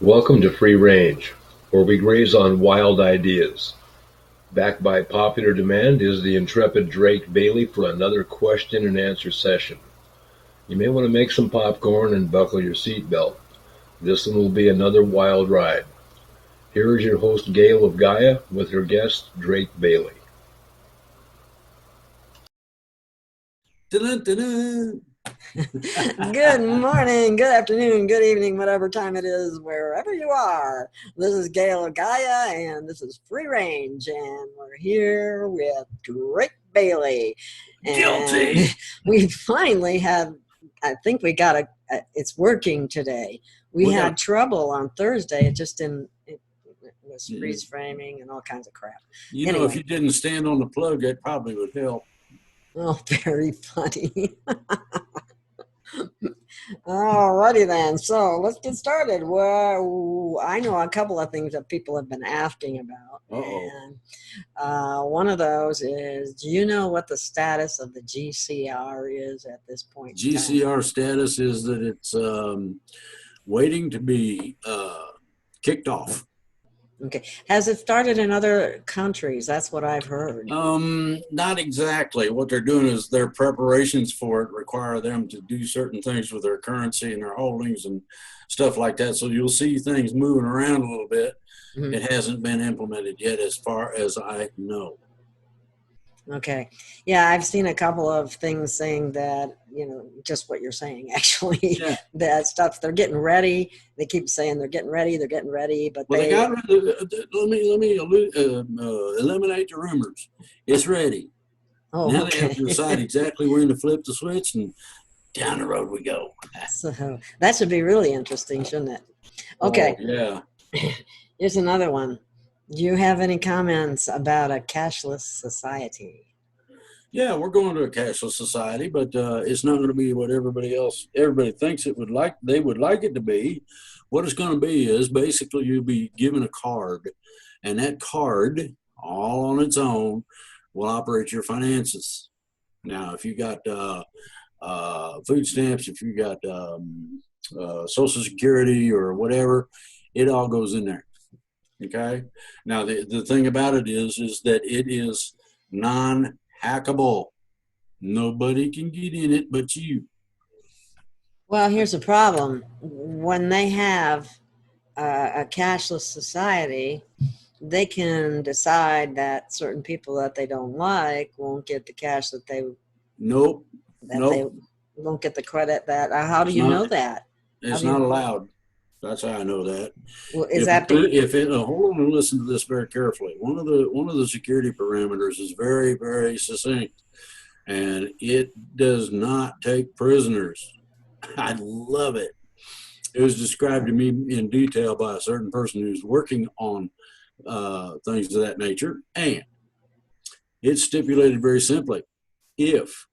Welcome to Free Range, where we graze on wild ideas. Backed by popular demand is the intrepid Drake Bailey for another question and answer session. You may want to make some popcorn and buckle your seatbelt. This one will be another wild ride. Here is your host, Gail of Gaia, with her guest, Drake Bailey. Dun, dun, dun. Good morning, good afternoon, good evening, whatever time it is, wherever you are. This is Gail of Gaia, and this is Free Range, and we're here with Drake Bailey. And Guilty. We finally have, I think we got it's working today. We had trouble on Thursday. It just didn't, it was freeze framing and all kinds of crap. You know, if you didn't stand on the plug, that probably would help. Oh, very funny. Alrighty then, so let's get started. Well, I know a couple of things that people have been asking about. And one of those is, do you know what the status of the GCR is at this point? GCR status is that it's waiting to be kicked off. Okay. Has it started in other countries? That's what I've heard. Not exactly. What they're doing is their preparations for it require them to do certain things with their currency and their holdings and stuff like that. So you'll see things moving around a little bit. Mm-hmm. It hasn't been implemented yet as far as I know. Okay. Yeah, I've seen a couple of things saying that, just what you're saying, actually. Yeah. That stuff, they're getting ready. They keep saying they're getting ready, but they got let me eliminate the rumors. It's ready. Oh, now okay. They have to decide exactly when to flip the switch, and down the road we go. So that should be really interesting, shouldn't it? Okay. Oh, yeah. Here's another one. Do you have any comments about a cashless society? Yeah, we're going to a cashless society, but it's not going to be what everybody thinks they would like it to be. What it's going to be is basically you'll be given a card, and that card, all on its own, will operate your finances. Now, if you got food stamps, if you got Social Security or whatever, it all goes in there. Okay. Now the thing about it is that it is non-hackable. Nobody can get in it but you. Well, here's the problem. When they have a cashless society, they can decide that certain people that they don't like won't get the cash that they. Nope. They won't get the credit that. How do you know that? It's not allowed. That's how I know that. Well, hold on and listen to this very carefully. One of the security parameters is very, very succinct, and it does not take prisoners. I love it. It was described to me in detail by a certain person who's working on things of that nature, and it's stipulated very simply: if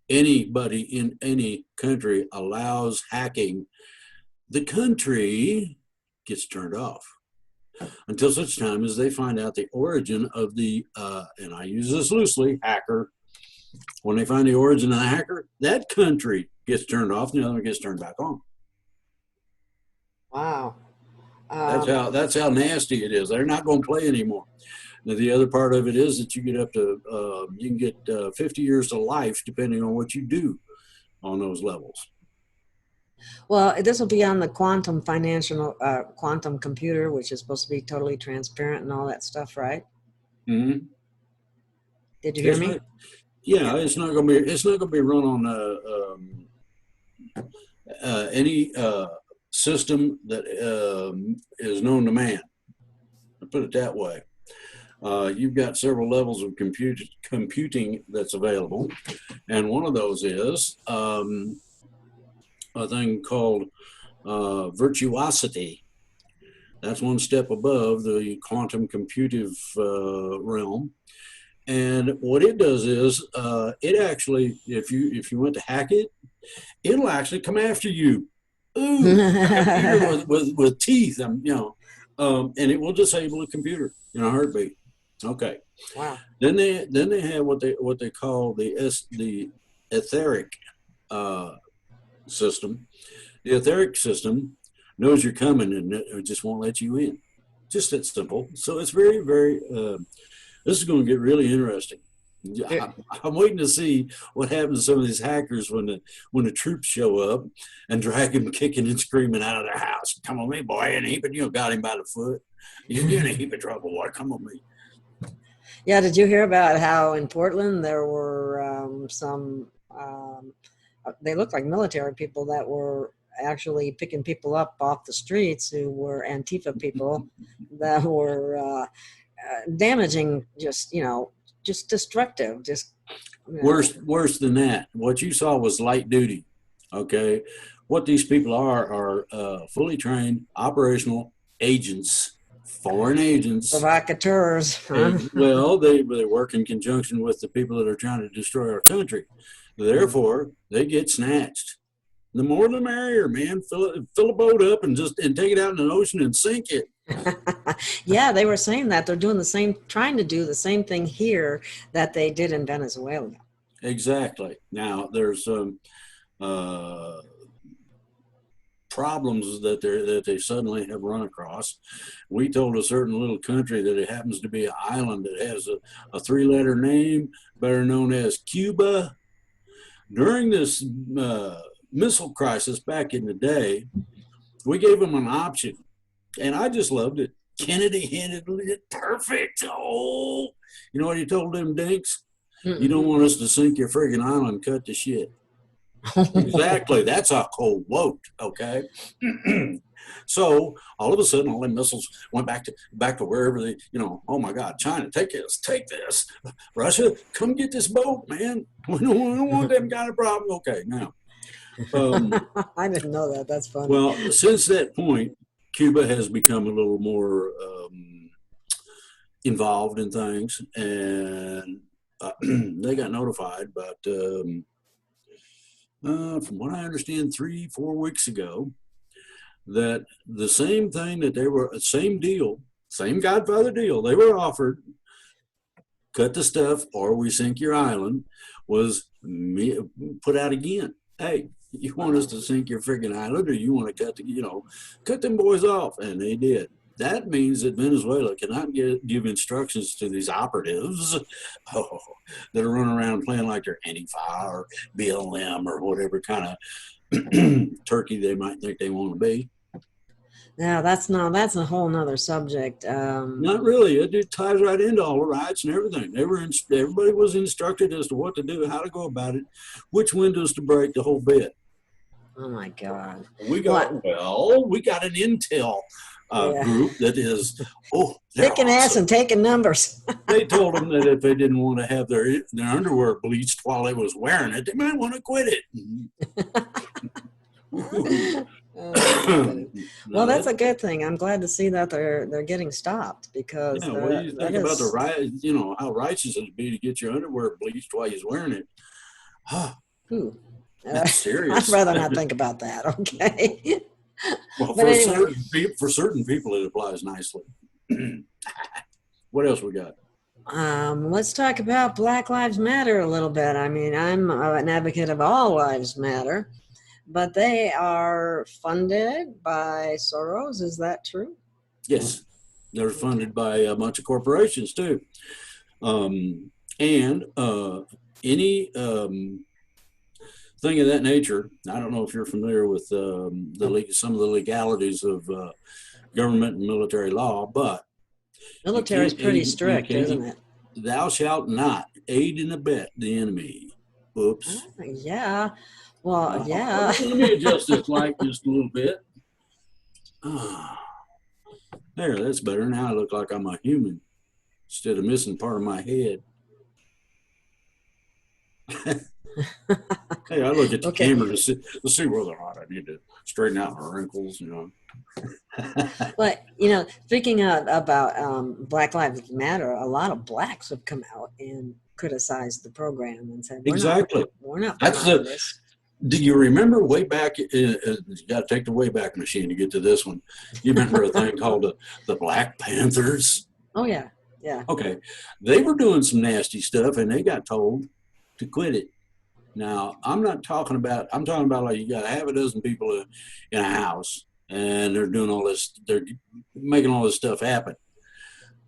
anybody in any country allows hacking, the country gets turned off until such time as they find out the origin of the, and I use this loosely, hacker. When they find the origin of the hacker, that country gets turned off, and the other one gets turned back on. Wow. That's how nasty it is. They're not going to play anymore. Now, the other part of it is that you get up to, you can get 50 years to life depending on what you do on those levels. Well, this will be on the quantum quantum computer, which is supposed to be totally transparent and all that stuff, right? Mm-hmm. Did you hear me? Yeah, it's not going to be run on any system that is known to man. I'll put it that way. You've got several levels of computing that's available, and one of those is a thing called virtuosity. That's one step above the quantum computive realm. And what it does is it actually, if you went to hack it, it'll actually come after you. Ooh, a computer with teeth, and it will disable a computer in a heartbeat. Okay. Wow. Then they have what they call the etheric system. The etheric system knows you're coming and it just won't let you in. Just that simple. So it's very, very, this is going to get really interesting. I'm waiting to see what happens to some of these hackers when the troops show up and drag him kicking and screaming out of their house. Come on me, boy, and heap, got him by the foot. You're in a heap of trouble, boy. Come on me. Yeah, did you hear about how in Portland there were some, they looked like military people that were actually picking people up off the streets who were Antifa people that were damaging, just destructive, Worse than that. What you saw was light duty. Okay, what these people are fully trained operational agents. Foreign agents, provocateurs. Huh? Well, they work in conjunction with the people that are trying to destroy our country. Therefore, they get snatched. The more the merrier, man. Fill a boat up and take it out in the ocean and sink it. Yeah, they were saying that they're trying to do the same thing here that they did in Venezuela. Exactly. Now there's problems that they suddenly have run across. We told a certain little country that it happens to be an island that has a 3-letter name, better known as Cuba. During this missile crisis back in the day, we gave them an option, and I just loved it. Kennedy handled it perfect. Oh, you know what he told them dinks? Mm-mm. You don't want us to sink your friggin' island, cut the shit. Exactly. That's a cold quote. Okay. So all of a sudden, all the missiles went back to wherever they, oh my God, China, take this. Russia, come get this boat, man. We don't want them kind of problem. Okay, now. I didn't know that. That's funny. Well, since that point, Cuba has become a little more involved in things, and they got notified, but from what I understand, 3-4 weeks ago, that the same thing that same deal, same Godfather deal they were offered, cut the stuff or we sink your island, was put out again. Hey, you want us to sink your friggin' island, or you want to cut them boys off? And they did. That means that Venezuela cannot give instructions to these operatives that are running around playing like they're Antifa or BLM or whatever kind of turkey they might think they want to be. Yeah, that's a whole nother subject. Not really. It ties right into all the riots and everything. Everybody was instructed as to what to do, how to go about it, which windows to break, the whole bit. Oh my God. We got an intel group that is kicking awesome. Ass and taking numbers. They told them that if they didn't want to have their underwear bleached while they was wearing it, they might want to quit it. Well, that's a good thing. I'm glad to see that they're getting stopped, because what do you think about the riot? How righteous it would be to get your underwear bleached while you're wearing it. That's serious. I'd rather not think about that. Okay. Well, for certain people, it applies nicely. What else we got? Let's talk about Black Lives Matter a little bit. I mean, I'm an advocate of all lives matter, but they are funded by Soros. Is that true? Yes. They're funded by a bunch of corporations too. And any thing of that nature, I don't know if you're familiar with some of the legalities of government and military law, but military is pretty strict, isn't it? Thou shalt not aid and abet the enemy. Oops. Yeah. Well, yeah. Let me adjust this light just a little bit. There, that's better. Now I look like I'm a human instead of missing part of my head. Hey, I look at the camera to see whether or not I need to straighten out my wrinkles, But, speaking about Black Lives Matter, a lot of blacks have come out and criticized the program and said, we're not behind this. Do you remember way back, you got to take the Wayback Machine to get to this one. You remember a thing called the Black Panthers? Oh, yeah. Yeah. Okay. They were doing some nasty stuff and they got told to quit it. Now, I'm talking about like you got half a dozen people in a house and they're doing all this, they're making all this stuff happen.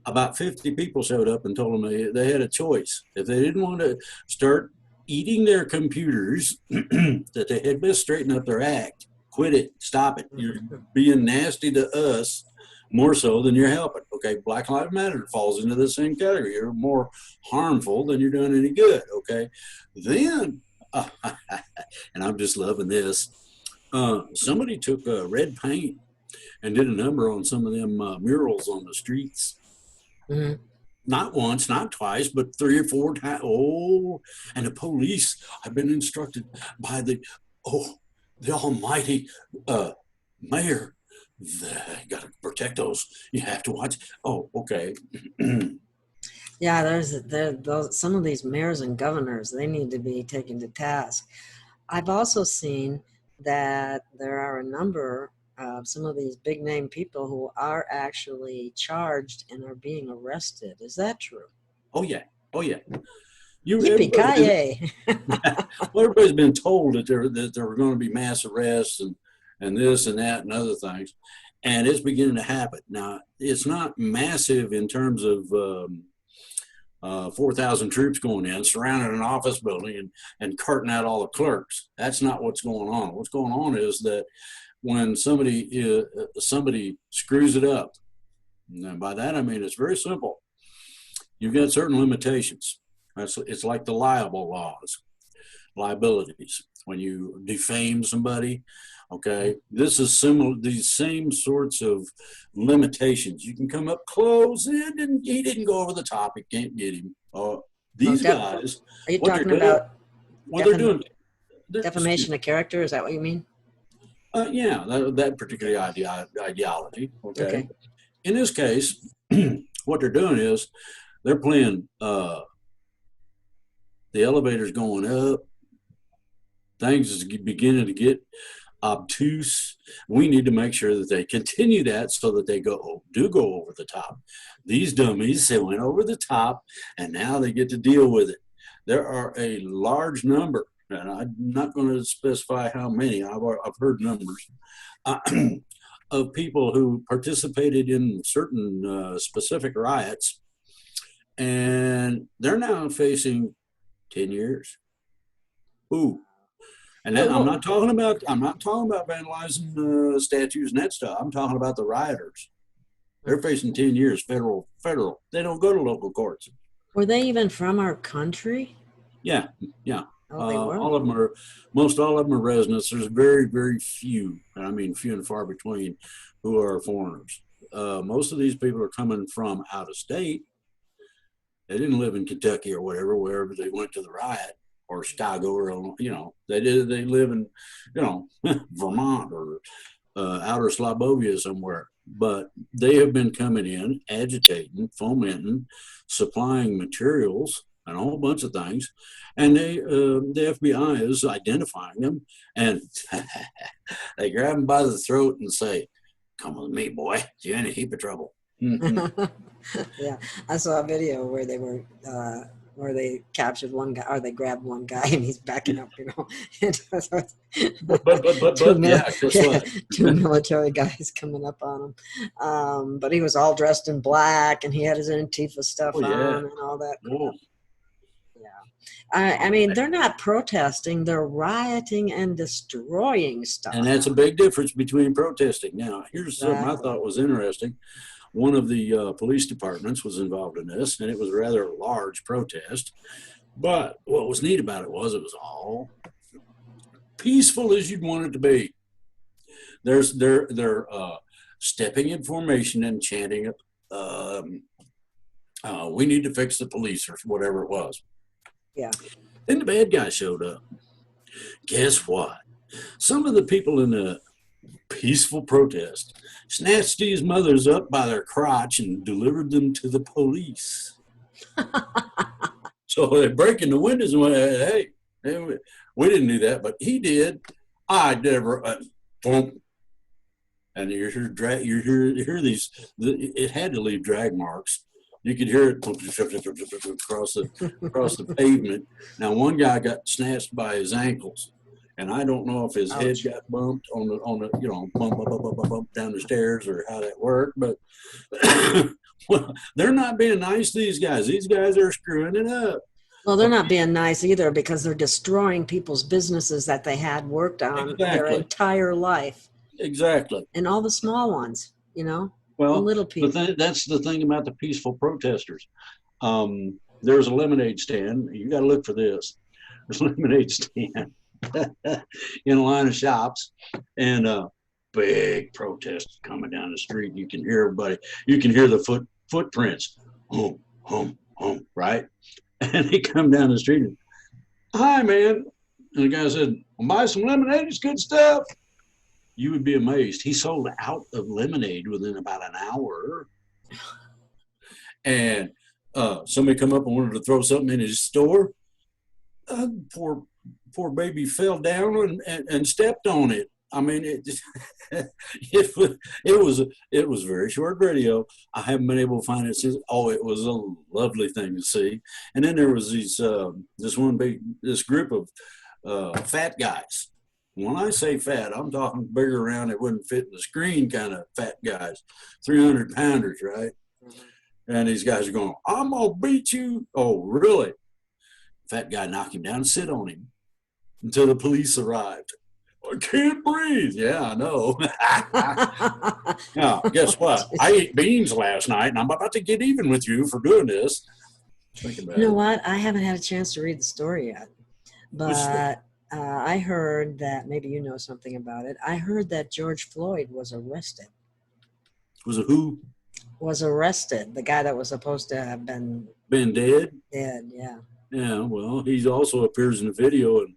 About 50 people showed up and told them they had a choice. If they didn't want to start eating their computers, that they had best straighten up their act. Quit it. Stop it. You're being nasty to us more so than you're helping. Okay, Black Lives Matter falls into the same category. You're more harmful than you're doing any good. Okay, then, and I'm just loving this. Somebody took red paint and did a number on some of them murals on the streets. Mm-hmm. Not once, not twice, but 3 or 4 times. Oh, and the police have been instructed by the almighty mayor. They got to protect those. You have to watch. Oh, okay. Yeah, there's some of these mayors and governors, they need to be taken to task. I've also seen that there are a number of some of these big name people who are actually charged and are being arrested. Is that true? Oh, yeah. Oh, yeah. Yippee-ki-yay. Well, everybody's been told that there were going to be mass arrests and this and that and other things, and it's beginning to happen. Now, it's not massive in terms of 4,000 troops going in, surrounding an office building and carting out all the clerks. That's not what's going on. What's going on is that when somebody screws it up, and by that I mean it's very simple. You've got certain limitations. It's like the liabilities. When you defame somebody, okay, this is similar. These same sorts of limitations. You can come up close and he didn't go over the top. It can't get him. These guys. Are you talking about what they're doing? Defamation of character? Is that what you mean? Yeah, that particular ideology. Okay. In this case, what they're doing is they're playing the elevator's going up. Things is beginning to get obtuse. We need to make sure that they continue that so that they do go over the top. These dummies, they went over the top, and now they get to deal with it. There are a large number, and I'm not going to specify how many. I've heard numbers of people who participated in certain specific riots, and they're now facing 10 years. Ooh. And then I'm not talking about vandalizing statues and that stuff. I'm talking about the rioters. They're facing 10 years federal. They don't go to local courts. Were they even from our country? Yeah. Oh, they were? Most all of them are residents. There's very, very few, and I mean few and far between, who are foreigners. Most of these people are coming from out of state. They didn't live in Kentucky or wherever they went to the riot, or Chicago, or they live in Vermont or outer Slobovia somewhere. But they have been coming in, agitating, fomenting, supplying materials, and a whole bunch of things. And the FBI is identifying them, and they grab them by the throat and say, "Come with me, boy. You're in a heap of trouble." Yeah, I saw a video where they were where they captured one guy, or they grabbed one guy, and he's backing up, two military guys coming up on him. But he was all dressed in black, and he had his Antifa stuff on and all that. Cool. Yeah. I mean, they're not protesting, they're rioting and destroying stuff. And that's a big difference between protesting. Now, here's something I thought was interesting. One of the police departments was involved in this, and it was a rather large protest. But what was neat about it was all peaceful as you'd want it to be. They're stepping in formation and chanting, "We need to fix the police," or whatever it was. Yeah. Then the bad guy showed up. Guess what? Some of the people in the peaceful protest snatched these mothers up by their crotch and delivered them to the police. So they break in the windows and went, hey, we didn't do that, but he did. I never. Boom. And you hear these. It had to leave drag marks. You could hear it across the pavement. Now, one guy got snatched by his ankles, and I don't know if his head got bumped on the you know, bump down the stairs or how that worked, but well, they're not being nice to these guys. These guys are screwing it up. Well, they're not being nice either because they're destroying people's businesses that they had worked on their entire life. Exactly. And all the small ones, you know, well, the little people. That's the thing about the peaceful protesters. There's a lemonade stand. You got to look for this. There's a lemonade stand in a line of shops, and big protest coming down the street. You can hear everybody. You can hear the footprints. Home, home, home. Right. And they come down the street and, hi, man. And the guy said, I'll buy some lemonade. It's good stuff. You would be amazed. He sold out of lemonade within about an hour. And somebody come up and wanted to throw something in his store. Poor baby fell down and stepped on it. I mean, it was very short video. I haven't been able to find it since. Oh, it was a lovely thing to see. And then there was this group of fat guys. When I say fat, I'm talking bigger around that wouldn't fit in the screen kind of fat guys, 300 pounders, right? And these guys are going, I'm gonna beat you. Oh, really? Fat guy knocked him down and sit on him until the police arrived. I can't breathe. Yeah, I know. Now, guess what? I ate beans last night, and I'm about to get even with you for doing this. You know what? I haven't had a chance to read the story yet, but I heard that, maybe you know something about it. I heard that George Floyd was arrested. Was it who? Was arrested. The guy that was supposed to have been dead? Dead, yeah. Yeah, well, he also appears in the video, and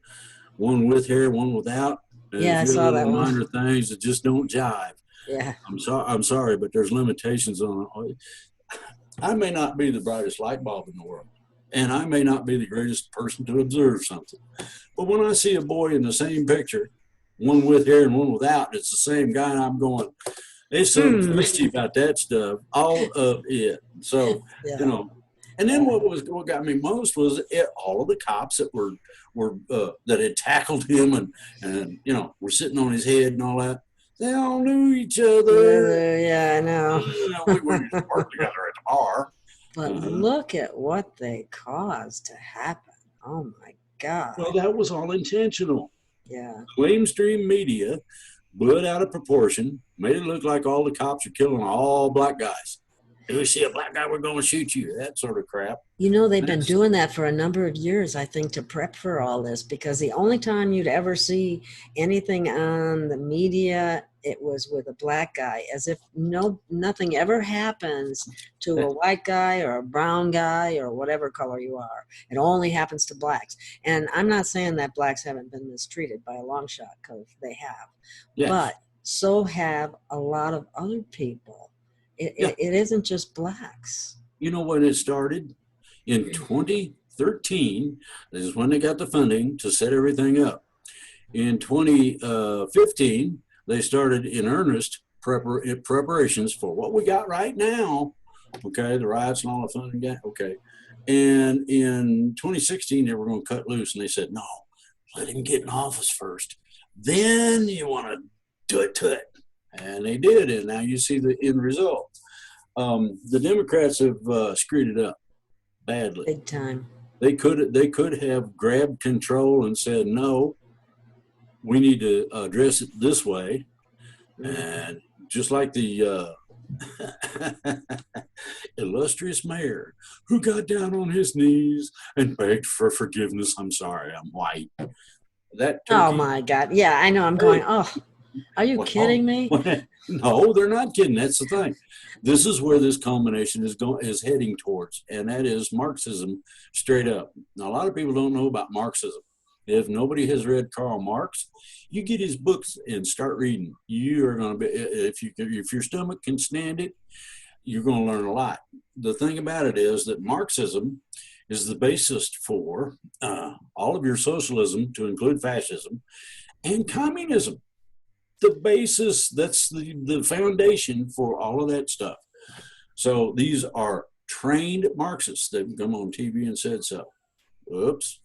one with hair, one without. Yeah, I saw that one. Minor things that just don't jive. Yeah. I'm sorry, but there's limitations on it. I may not be the brightest light bulb in the world, and I may not be the greatest person to observe something. But when I see a boy in the same picture, one with hair and one without, it's the same guy, and I'm going, there's something fishy about that stuff, all of it. So, yeah. You know, and then what got me most was all of the cops that were that had tackled him and you know, were sitting on his head and all that. They all knew each other. Yeah, I know. We wouldn't work together at the bar. But look at what they caused to happen. Oh my God. Well, that was all intentional. Yeah. Mainstream media blew it out of proportion, made it look like all the cops are killing all black guys. If we see a black guy, we're going to shoot you. That sort of crap. You know, they've been doing that for a number of years, I think, to prep for all this, because the only time you'd ever see anything on the media, it was with a black guy, as if nothing ever happens to a white guy or a brown guy or whatever color you are. It only happens to blacks. And I'm not saying that blacks haven't been mistreated by a long shot, because they have. Yes. But so have a lot of other people. It isn't just blacks. You know when it started? In 2013, this is when they got the funding to set everything up. In 2015, they started in earnest preparations for what we got right now. Okay, the riots and all the fun and okay. And in 2016, they were going to cut loose, and they said, no, let him get in office first. Then you want to do it to it. And they did, and now you see the end result. The Democrats have screwed it up badly. Big time. They could have grabbed control and said, no, we need to address it this way. And just like the illustrious mayor who got down on his knees and begged for forgiveness. I'm sorry, I'm white. Oh my God. Yeah, I know. I'm going, oh. Are you kidding me? No, they're not kidding. That's the thing. This is where this culmination is heading towards, and that is Marxism straight up. Now, a lot of people don't know about Marxism. If nobody has read Karl Marx, you get his books and start reading. You are going to be, if your stomach can stand it, you're going to learn a lot. The thing about it is that Marxism is the basis for all of your socialism, to include fascism, and communism. The basis, that's the foundation for all of that stuff. So these are trained Marxists. They've come on TV and said so. Oops.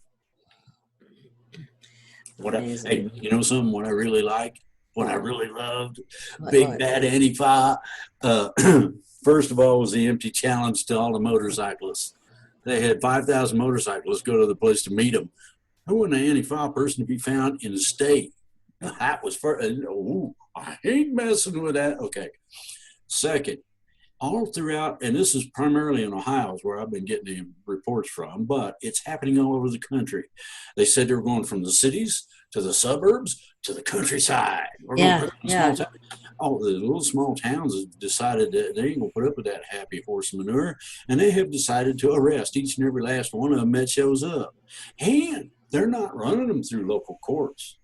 Amazing. Hey, you know something? What I really like, what I really loved, Big What? Bad Antifa. First of all, was the empty challenge to all the motorcyclists. They had 5,000 motorcyclists go to the place to meet them. Who wasn't an Antifa person to be found in the state? That was first. Oh, I ain't messing with that. Okay. Second, all throughout, and this is primarily in Ohio, is where I've been getting the reports from, but it's happening all over the country. They said they were going from the cities to the suburbs to the countryside. We're going to put Yeah. small all the little small towns have decided that they ain't going to put up with that happy horse manure, and they have decided to arrest each and every last one of them that shows up. And they're not running them through local courts.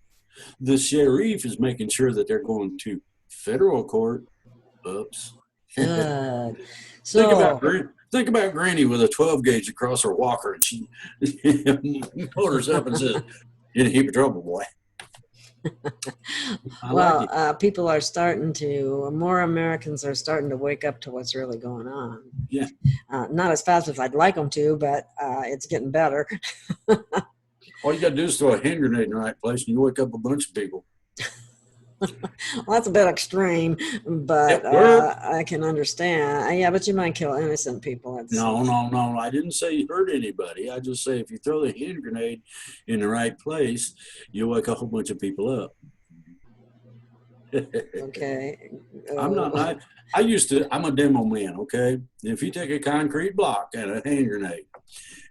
The sheriff is making sure that they're going to federal court. Oops. Good. Think about Granny with a 12 gauge across her walker, and she motors up and says, "In a heap of trouble, boy." People are starting to. More Americans are starting to wake up to what's really going on. Yeah. Not as fast as I'd like them to, but it's getting better. All you got to do is throw a hand grenade in the right place, and you wake up a bunch of people. Well, that's a bit extreme, but I can understand. Yeah, but you might kill innocent people. No. I didn't say you hurt anybody. I just say if you throw the hand grenade in the right place, you'll wake a whole bunch of people up. Okay. I'm a demo man, okay? If you take a concrete block and a hand grenade,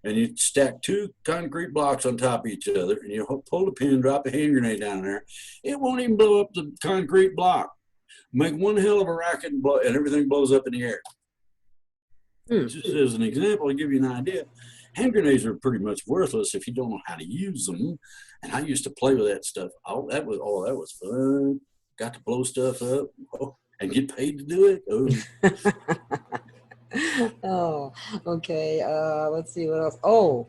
and you stack two concrete blocks on top of each other, and you pull the pin, drop a hand grenade down there, it won't even blow up the concrete block. Make one hell of a racket and everything blows up in the air. Just as an example, to give you an idea, hand grenades are pretty much worthless if you don't know how to use them. And I used to play with that stuff. That was fun. Got to blow stuff up and get paid to do it. Oh, okay. Let's see what else. Oh,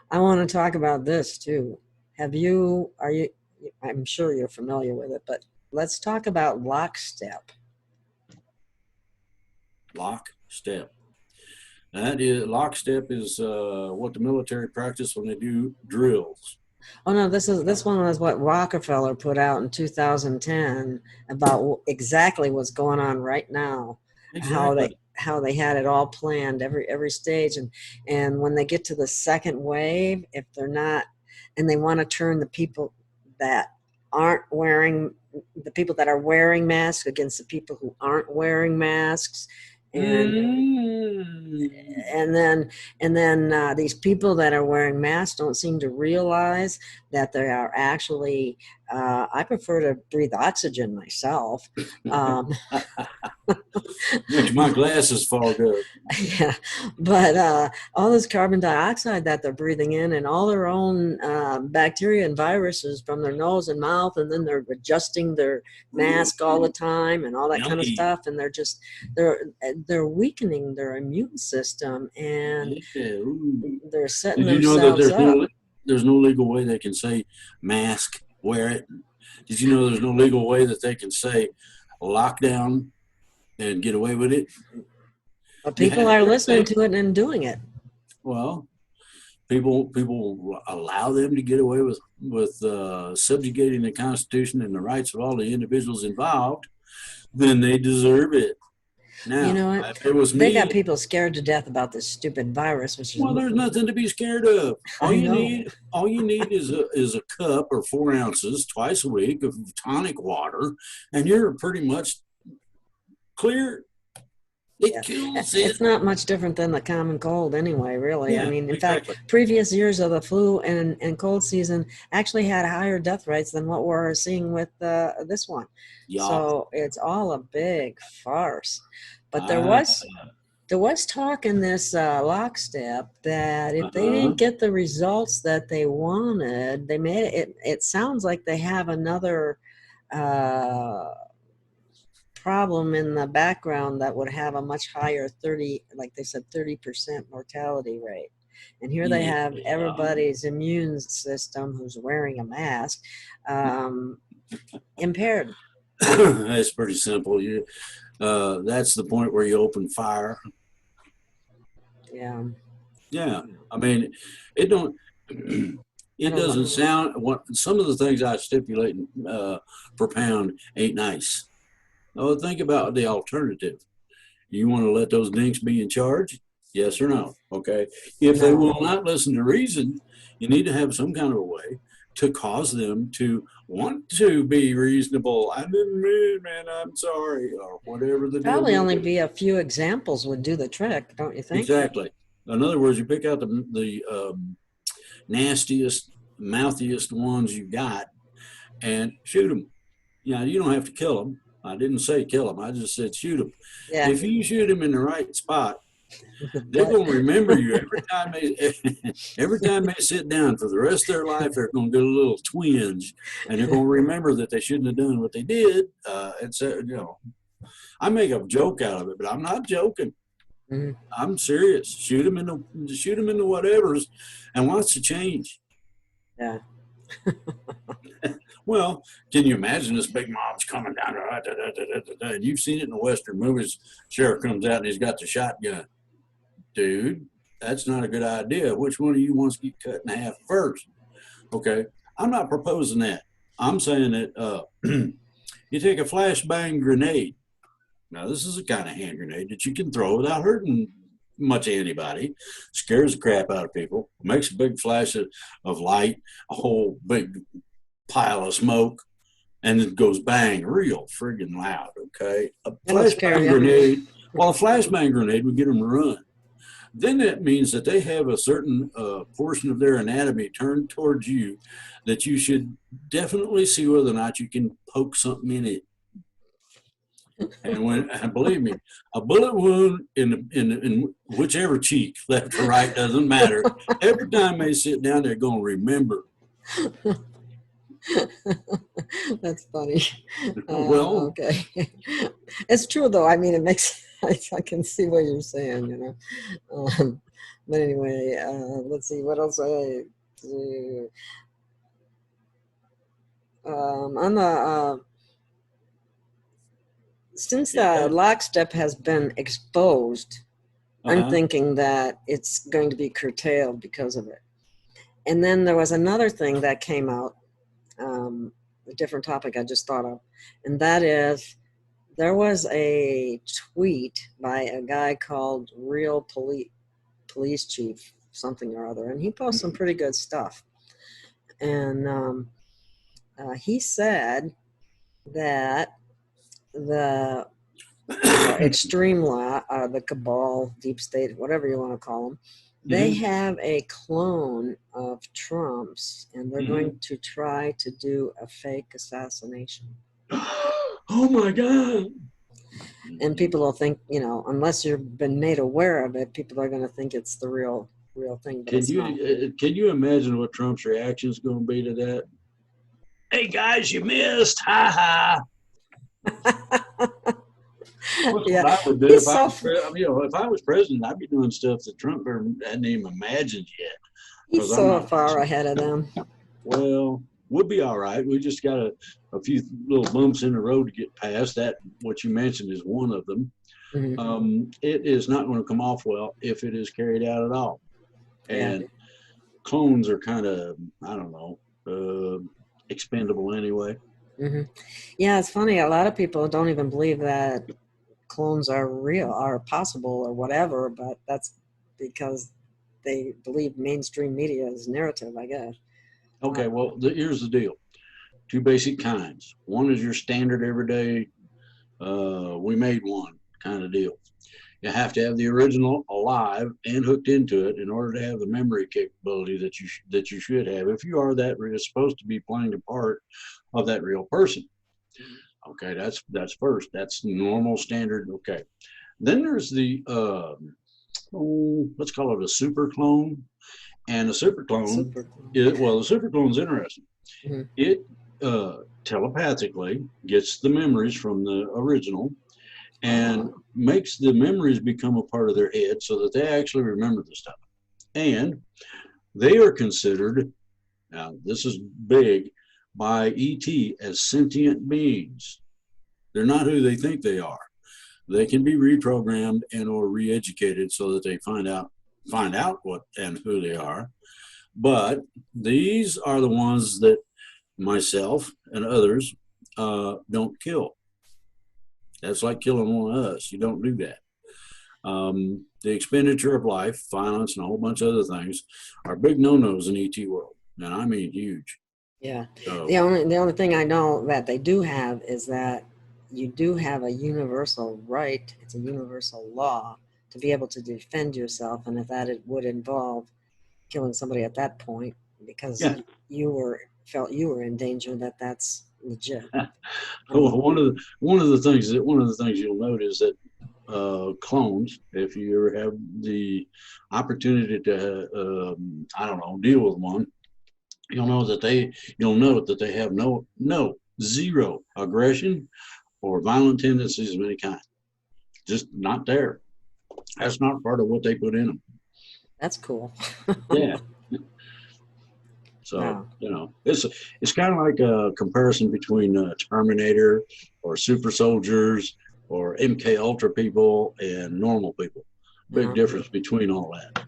I want to talk about this too. I'm sure you're familiar with it, but let's talk about lockstep. Lockstep. Lockstep is what the military practice when they do drills. Oh no, this one was what Rockefeller put out in 2010 about exactly what's going on right now. Exactly. How they had it all planned, every stage, and when they get to the second wave, if they're not, and they want to turn the people that are wearing masks against the people who aren't wearing masks, and then these people that are wearing masks don't seem to realize that they are actually. I prefer to breathe oxygen myself. Makes my glasses fog up. Yeah, but all this carbon dioxide that they're breathing in, and all their own bacteria and viruses from their nose and mouth, and then they're adjusting their mask all the time and all that kind of stuff, and they're weakening their immune system, and they're setting themselves up. There's no legal way they can say mask, wear it. Did you know there's no legal way that they can say lockdown and get away with it? But people are listening to it and doing it. Well, people allow them to get away with subjugating the Constitution and the rights of all the individuals involved, then they deserve it. Now, you know what? If it was they got people scared to death about this stupid virus. There's nothing to be scared of. All you need is a cup or 4 ounces twice a week of tonic water, and you're pretty much clear. It kills it. It's not much different than the common cold anyway, really. Yeah, I mean, in fact, previous years of the flu and cold season actually had higher death rates than what we're seeing with this one. Yeah. So it's all a big farce. But there was talk in this lockstep that if they didn't get the results that they wanted, they made it. It sounds like they have another problem in the background that would have a much higher 30% mortality rate. And here they have everybody's immune system who's wearing a mask impaired. That's pretty simple. That's the point where you open fire. Yeah. I mean, it don't. It doesn't sound, some of the things I stipulate propound ain't nice. Oh, think about the alternative. You want to let those dinks be in charge? Yes or no? Okay. If they will not listen to reason, you need to have some kind of a way to cause them to want to be reasonable. I didn't mean, man, I'm sorry, or whatever the deal. Probably only be a few examples would do the trick, don't you think? Exactly. In other words, you pick out the nastiest, mouthiest ones you got and shoot them. Yeah, you don't have to kill them. I didn't say kill them. I just said shoot them. Yeah. If you shoot them in the right spot, they're going to remember you every time they sit down for the rest of their life. They're going to get a little twinge, and they're going to remember that they shouldn't have done what they did. And so, you know, I make a joke out of it, but I'm not joking. Mm-hmm. I'm serious. Shoot them in the whatevers, and watch the change. Yeah. Well, can you imagine this big mob's coming down? And you've seen it in the Western movies. Sheriff comes out and he's got the shotgun. Dude, that's not a good idea. Which one of you wants to get cut in half first? Okay, I'm not proposing that. I'm saying that you take a flashbang grenade. Now, this is a kind of hand grenade that you can throw without hurting much anybody. Scares the crap out of people. Makes a big flash of light, a whole big pile of smoke, and it goes bang real friggin' loud, okay? A flashbang grenade, well, a flashbang grenade would get them to run. Then that means that they have a certain portion of their anatomy turned towards you that you should definitely see whether or not you can poke something in it. And believe me, a bullet wound in whichever cheek, left or right, doesn't matter. Every time they sit down, they're going to remember. That's funny. Well, okay. It's true, though. I mean, it makes, I can see what you're saying, you know. But anyway, let's see, what else I do. On the, since the lockstep has been exposed, I'm thinking that it's going to be curtailed because of it. And then there was another thing that came out, a different topic I just thought of, and that is there was a tweet by a guy called Real Police Chief something or other, and he posts some pretty good stuff. And he said that the extreme the cabal, deep state, whatever you want to call them, they have a clone of Trump's, and they're going to try to do a fake assassination. Oh my God. And people will think, you know, unless you've been made aware of it, people are going to think it's the real thing. But can you imagine what Trump's reaction is going to be to that? Hey guys, you missed. Ha ha. Yeah, I would do if I was president, I'd be doing stuff that Trump hadn't even imagined yet. He's so far ahead of them. Well, we'll be all right. We just got a few little bumps in the road to get past. That what you mentioned is one of them. It is not going to come off well if it is carried out at all. And clones are kind of, I don't know, expendable anyway. Yeah, it's funny. A lot of people don't even believe that clones are real, are possible, or whatever. But that's because they believe mainstream media's narrative, I guess. Okay, well, here's the deal. Two basic kinds. One is your standard everyday, we made one kind of deal. You have to have the original alive and hooked into it in order to have the memory capability that you should have. If you are that real, supposed to be playing the part of that real person. Okay, that's first. That's normal standard. Okay. Then there's the let's call it a super clone. And a super clone, the super clone is interesting. It telepathically gets the memories from the original and makes the memories become a part of their head so that they actually remember the stuff. And they are considered, now this is big, by ET as sentient beings. They're not who they think they are. They can be reprogrammed and or re-educated so that they find out what and who they are. But these are the ones that myself and others don't kill. That's like killing one of us. You don't do that. The expenditure of life, violence, and a whole bunch of other things are big no-nos in ET world, and I mean huge. Yeah. So, The only thing I know that they do have is that you do have a universal right. It's a universal law to be able to defend yourself, and if that it would involve killing somebody at that point because you felt you were in danger, that's legit. one of the things you'll note is that clones, if you ever have the opportunity to I don't know, deal with one, you'll note that they have zero aggression or violent tendencies of any kind. Just not there. That's not part of what they put in them. That's cool. Yeah. So, wow. It's kind of like a comparison between Terminator or super soldiers or MK Ultra people and normal people. Big difference between all that.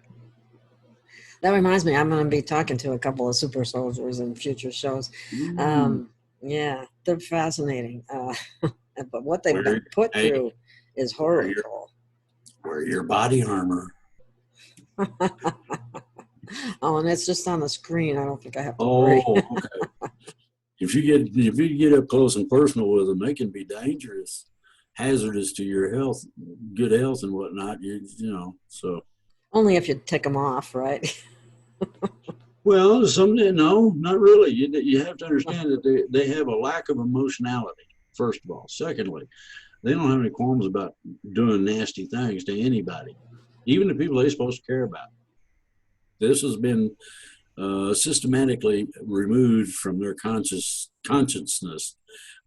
That reminds me, I'm going to be talking to a couple of super soldiers in future shows. Yeah, they're fascinating. But what they've been put through is horrible. Wear your body armor. Oh, and it's just on the screen. I don't think I have to worry. Oh, okay. If you get up close and personal with them, they can be dangerous, hazardous to your health, good health, and whatnot. You know, so only if you take them off, right? Well, no, not really. You have to understand that they have a lack of emotionality. First of all, secondly, they don't have any qualms about doing nasty things to anybody, even the people they're supposed to care about. This has been systematically removed from their consciousness.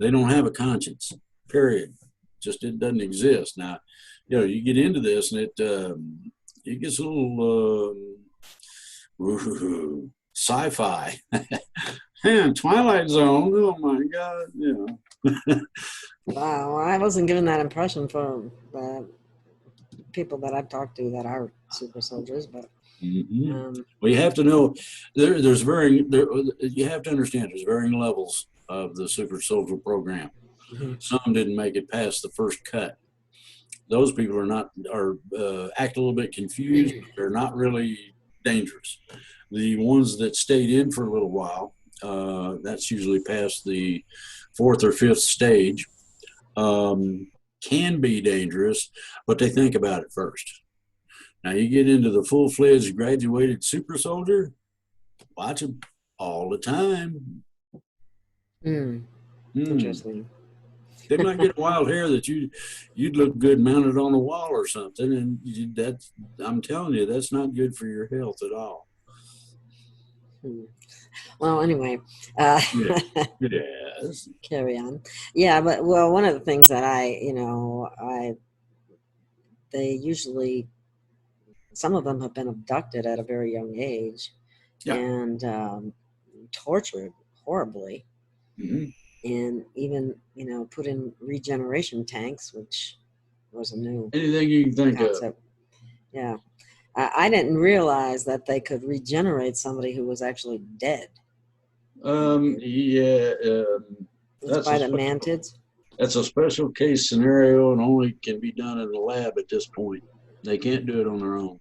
They don't have a conscience, period. Just it doesn't exist. Now, you get into this and it gets a little sci-fi. Twilight Zone. Oh my God! Wow, I wasn't given that impression from people that I've talked to that are super soldiers, but. Well, you have to know you have to understand there's varying levels of the super soldier program. Some didn't make it past the first cut. Those people act a little bit confused, but they're not really dangerous. The ones that stayed in for a little while, that's usually past the 4th or 5th stage, can be dangerous, but they think about it first. Now you get into the full-fledged graduated super soldier, watch them all the time. Interesting. They might get wild hair that you'd look good mounted on a wall or something, and I'm telling you, that's not good for your health at all. Well, anyway, yes. Carry on. Yeah, but one of the things that they usually. Some of them have been abducted at a very young age and tortured horribly. And even, put in regeneration tanks, which was a new anything you can think concept. Yeah. I didn't realize that they could regenerate somebody who was actually dead. That's by the mantids? That's a special case scenario and only can be done in the lab at this point. They can't do it on their own.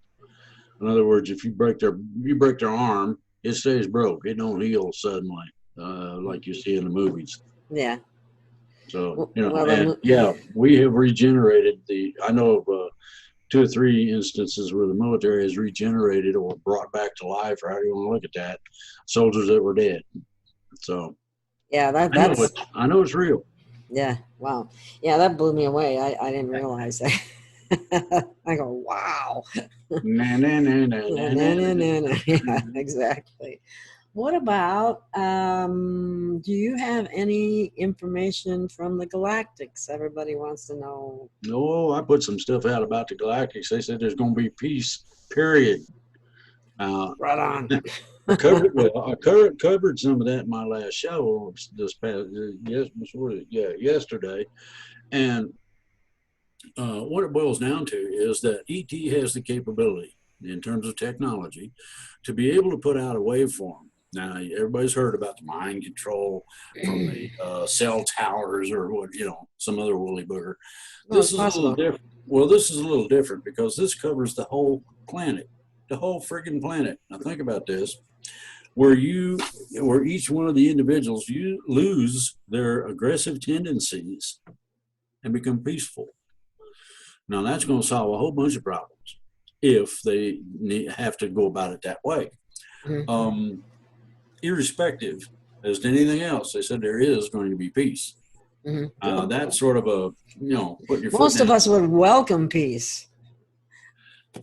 In other words, if you break their arm, it stays broke. It don't heal suddenly, like you see in the movies. Yeah. So we have regenerated I know of 2 or 3 instances where the military has regenerated or brought back to life, or how do you want to look at that, soldiers that were dead. So yeah, I know it's real. Yeah. Wow. Yeah, that blew me away. I didn't realize that. I go, wow. Yeah, exactly. What about, do you have any information from the Galactics? Everybody wants to know. No, I put some stuff out about the Galactics. They said there's going to be peace, period. Right on. I covered some of that in my last show yesterday. And what it boils down to is that ET has the capability in terms of technology to be able to put out a waveform. Now, everybody's heard about the mind control from the cell towers or what, some other woolly booger. This is a little different. Well, this is a little different because this covers the whole planet, the whole friggin' planet. Now, think about this. Where each one of the individuals, you lose their aggressive tendencies and become peaceful. Now, that's going to solve a whole bunch of problems if they have to go about it that way. Mm-hmm. Irrespective as to anything else, they said there is going to be peace. Mm-hmm. That's sort of a, put your foot Most of us would welcome peace.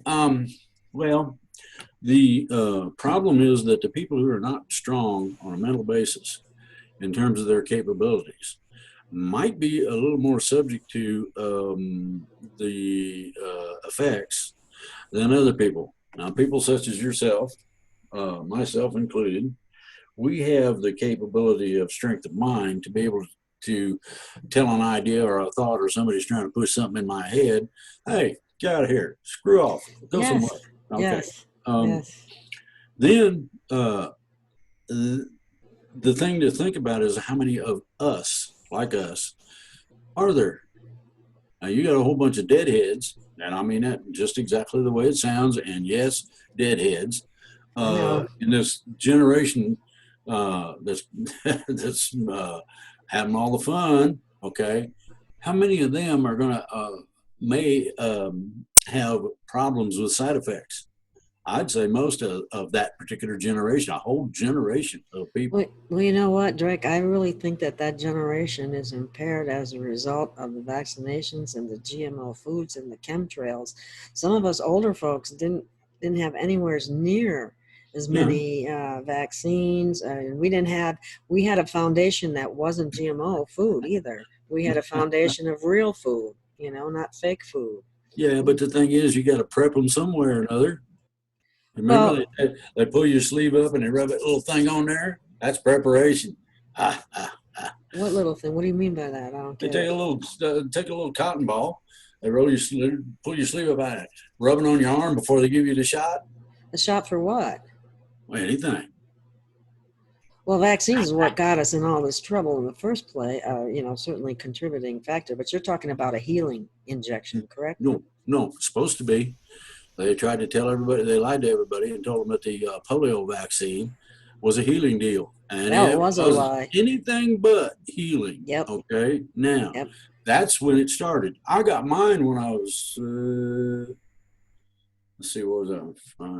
Well, the problem is that the people who are not strong on a mental basis in terms of their capabilities might be a little more subject to the effects than other people. Now, people such as yourself, myself included, we have the capability of strength of mind to be able to tell an idea or a thought, or somebody's trying to push something in my head. Hey, get out of here. Screw off. Go somewhere. Okay. Yes. Yes. Then the thing to think about is how many of us, like us, are there? Now, you got a whole bunch of deadheads, and I mean that just exactly the way it sounds, and yes, deadheads, in this generation that's having all the fun, okay? How many of them are going to may have problems with side effects? I'd say most of that particular generation, a whole generation of people. Well, you know what, Drake? I really think that generation is impaired as a result of the vaccinations and the GMO foods and the chemtrails. Some of us older folks didn't have anywhere near as many vaccines. We had a foundation that wasn't GMO food either. We had a foundation of real food, not fake food. Yeah, but the thing is, you got to prep them somewhere or another. Remember, they pull your sleeve up and they rub that little thing on there? That's preparation. What little thing? What do you mean by that? I don't get it. Take a little cotton ball. They pull your sleeve up on it, rub it on your arm before they give you the shot. A shot for what? Well, anything. Well, vaccines is what got us in all this trouble in the first place. Certainly contributing factor. But you're talking about a healing injection, correct? No, it's supposed to be. They tried to tell everybody, they lied to everybody and told them that the polio vaccine was a healing deal. And it was a lie. Anything but healing. Yep. Okay. Now, that's when it started. I got mine when I was, let's see, what was I?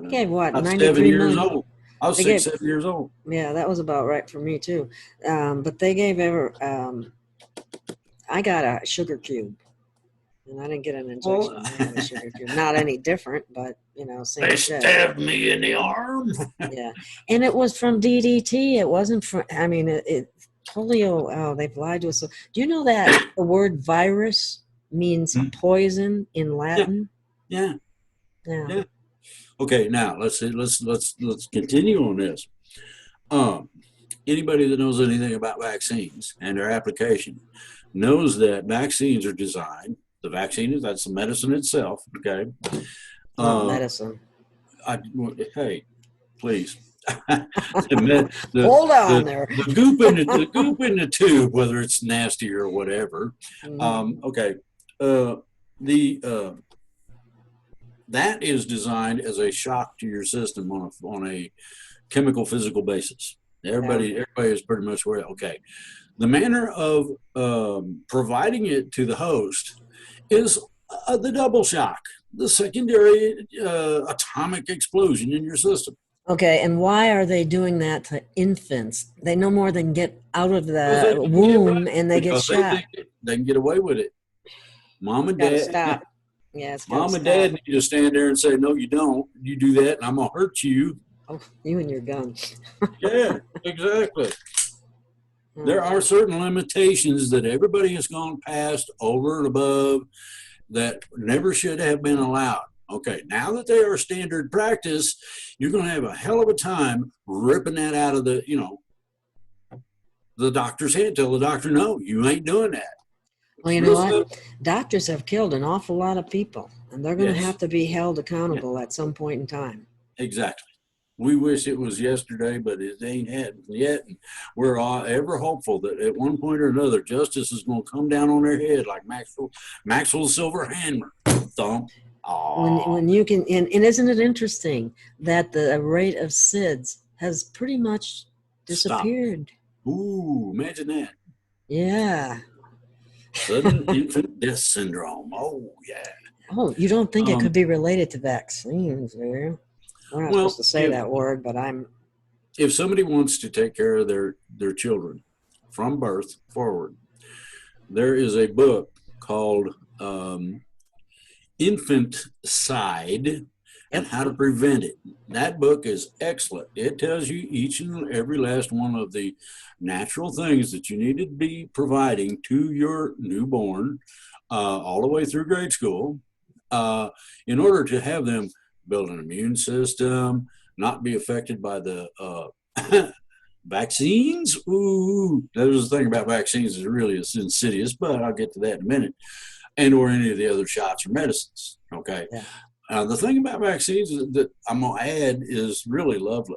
Okay, what? I was 7 years old. I was 7 years old. Yeah, that was about right for me too. But they gave I got a sugar cube. And I didn't get an injection. I had a sugar cube. Not any different, but same they shit. Stabbed me in the arm. Yeah, and it was from DDT. It wasn't from. I mean, polio. Oh, they've lied to us. So, do you know that the word virus means poison in Latin? Yeah. Okay, now let's continue on this. Anybody that knows anything about vaccines and their application knows that vaccines are designed. The vaccine that's the medicine itself, okay? Medicine. Hey, please. Hold on there. The goop in the tube, whether it's nasty or whatever. Okay. That is designed as a shock to your system on a chemical physical basis. Everybody is pretty much aware. Okay. The manner of providing it to the host is the double shock, the secondary atomic explosion in your system. Okay, and why are they doing that to infants? They no more than get out of the womb and they get shot. They can get away with it. Mom and Dad. Stop. Yeah, Mom and Dad need to stand there and say, no, you don't. You do that and I'm going to hurt you. Oh, you and your gun. Yeah, exactly. There are certain limitations that everybody has gone past over and above that never should have been allowed. Okay, now that they are standard practice, you're going to have a hell of a time ripping that out of the doctor's head. Tell the doctor, no, you ain't doing that. Well, you know what? Doctors have killed an awful lot of people, and they're going to have to be held accountable at some point in time. Exactly. We wish it was yesterday, but it ain't happened yet. And we're ever hopeful that at one point or another, justice is going to come down on their head like Maxwell's silver hammer. Thump. When you can, and isn't it interesting that the rate of SIDS has pretty much disappeared? Stop. Ooh, imagine that. Yeah. Sudden infant death syndrome. Oh, yeah. Oh, you don't think it could be related to vaccines, do you? We're not supposed to say that word, but if somebody wants to take care of their children from birth forward, there is a book called Infanticide and How to Prevent It. That book is excellent. It tells you each and every last one of the natural things that you need to be providing to your newborn all the way through grade school in order to have them build an immune system, not be affected by the vaccines. Ooh, there's the thing about vaccines is really insidious, but I'll get to that in a minute. And or any of the other shots or medicines. Okay. Yeah. The thing about vaccines that I'm going to add is really lovely.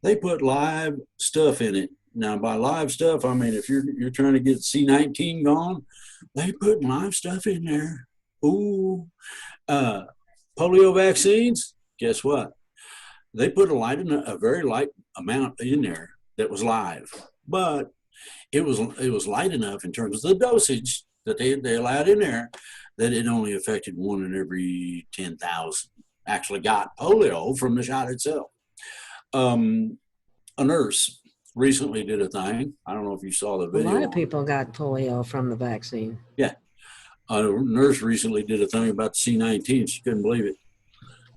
They put live stuff in it. Now, by live stuff, I mean, if you're trying to get C-19 gone, they put live stuff in there. Ooh. Polio vaccines, guess what? They put a very light amount in there that was live. But it was light enough in terms of the dosage that they allowed in there that it only affected 1 in every 10,000 actually got polio from the shot itself. A nurse recently did a thing. I don't know if you saw the video. A lot of people got polio from the vaccine. Yeah. A nurse recently did a thing about the C-19. She couldn't believe it.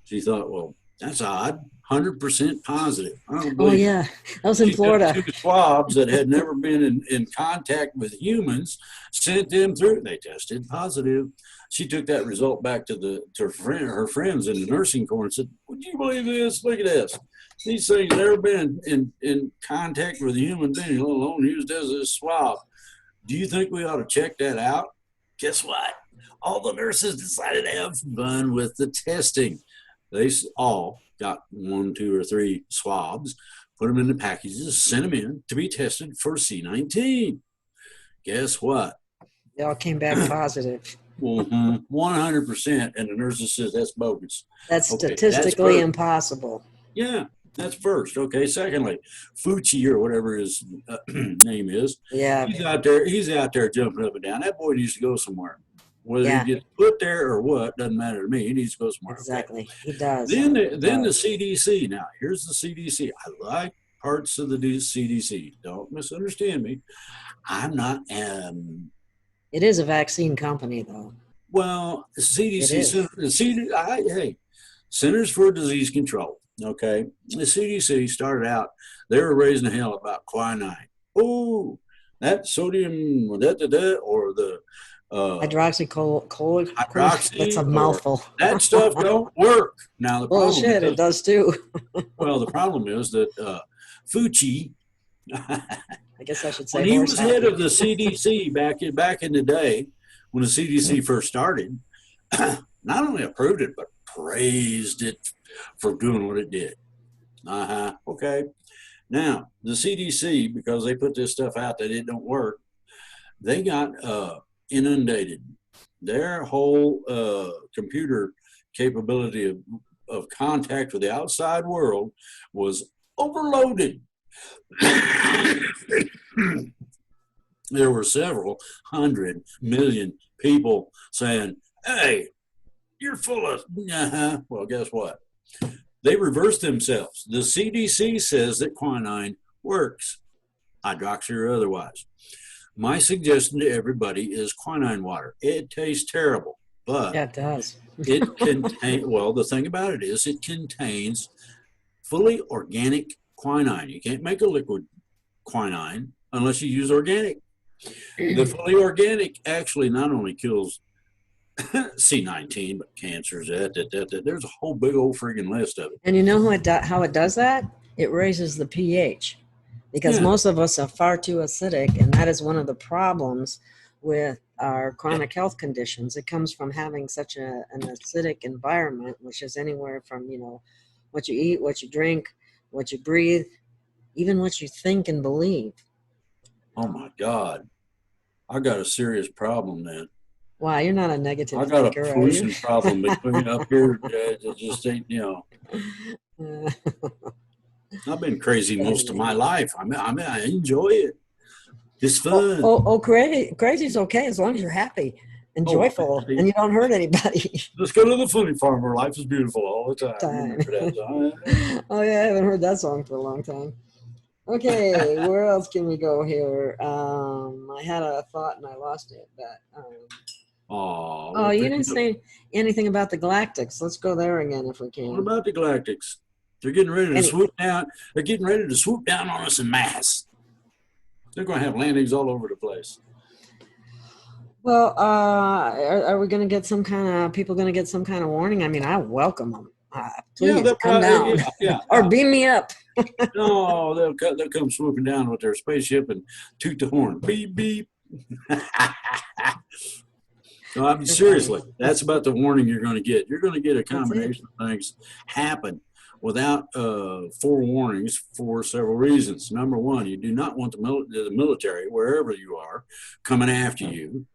She thought, well, that's odd. 100% positive. Oh, yeah. That was in Florida. Took 2 swabs that had never been in contact with humans, sent them through. They tested positive. She took that result back to her friends in the nursing corps and said, would you believe this? Look at this. These things never been in contact with a human being, let alone used as a swab. Do you think we ought to check that out? Guess what? All the nurses decided to have fun with the testing. They all got 1, 2, or 3 swabs, put them in the packages, sent them in to be tested for C-19. Guess what? They all came back positive. 100%. And the nurses said that's bogus. That's statistically impossible. Yeah, that's first. Okay. Secondly, Fucci or whatever his name is. Yeah. He's out there jumping up and down. That boy needs to go somewhere. Whether he gets put there or what, doesn't matter to me. He needs to go somewhere. Exactly. Okay? He does. Then the CDC. Now, here's the CDC. I like parts of the CDC. Don't misunderstand me. I'm not. It is a vaccine company, though. Well, the CDC. Hey, Centers for Disease Control. Okay. The CDC started out, they were raising the hell about quinine. Oh, that sodium, or the hydroxychloroquine. That's a mouthful. That stuff don't work. Now the problem it does too. Well, the problem is that Fucci. I guess I should say. When he was head of the CDC back in the day, when the CDC first started, not only approved it but praised it for doing what it did. Okay. Now the CDC, because they put this stuff out that it don't work, they got inundated. Their whole computer capability of contact with the outside world was overloaded. There were several 100 million people saying, hey, you're full of, well, guess what? They reversed themselves. The CDC says that quinine works, hydroxy or otherwise. My suggestion to everybody is quinine water. It tastes terrible, but it does. It contains, well, the thing about it is it contains fully organic quinine. You can't make a liquid quinine unless you use organic. The fully organic actually not only kills C-19, but cancers, there's a whole big old friggin' list of it. And you know how it does that? It raises the pH. Because most of us are far too acidic, and that is one of the problems with our chronic health conditions. It comes from having such an acidic environment, which is anywhere from, what you eat, what you drink, what you breathe, even what you think and believe. Oh my God. I got a serious problem then. Wow, you're not a negative I got thinker, a pollution problem between up here. Just ain't, I've been crazy most of my life. I mean, I enjoy it. It's fun. Crazy's okay as long as you're happy and joyful and you don't hurt anybody. Let's go to the funny farmer. Life is beautiful all the time. Remember that song? Oh yeah, I haven't heard that song for a long time. Okay, where else can we go here? I had a thought and I lost it, but you didn't say anything about the Galactics. Let's go there again if we can. What about the Galactics? They're getting ready to swoop down. They're getting ready to swoop down on us en masse. They're going to have landings all over the place. Well, are we going to get some kind of people going to get some kind of warning? I mean, I welcome them. Please come down or beam me up. No, they'll come swooping down with their spaceship and toot the horn. Beep beep. No, I mean, seriously, that's about the warning you're going to get. You're going to get a combination of things happen without forewarnings for several reasons. Number one, you do not want the military, wherever you are, coming after you.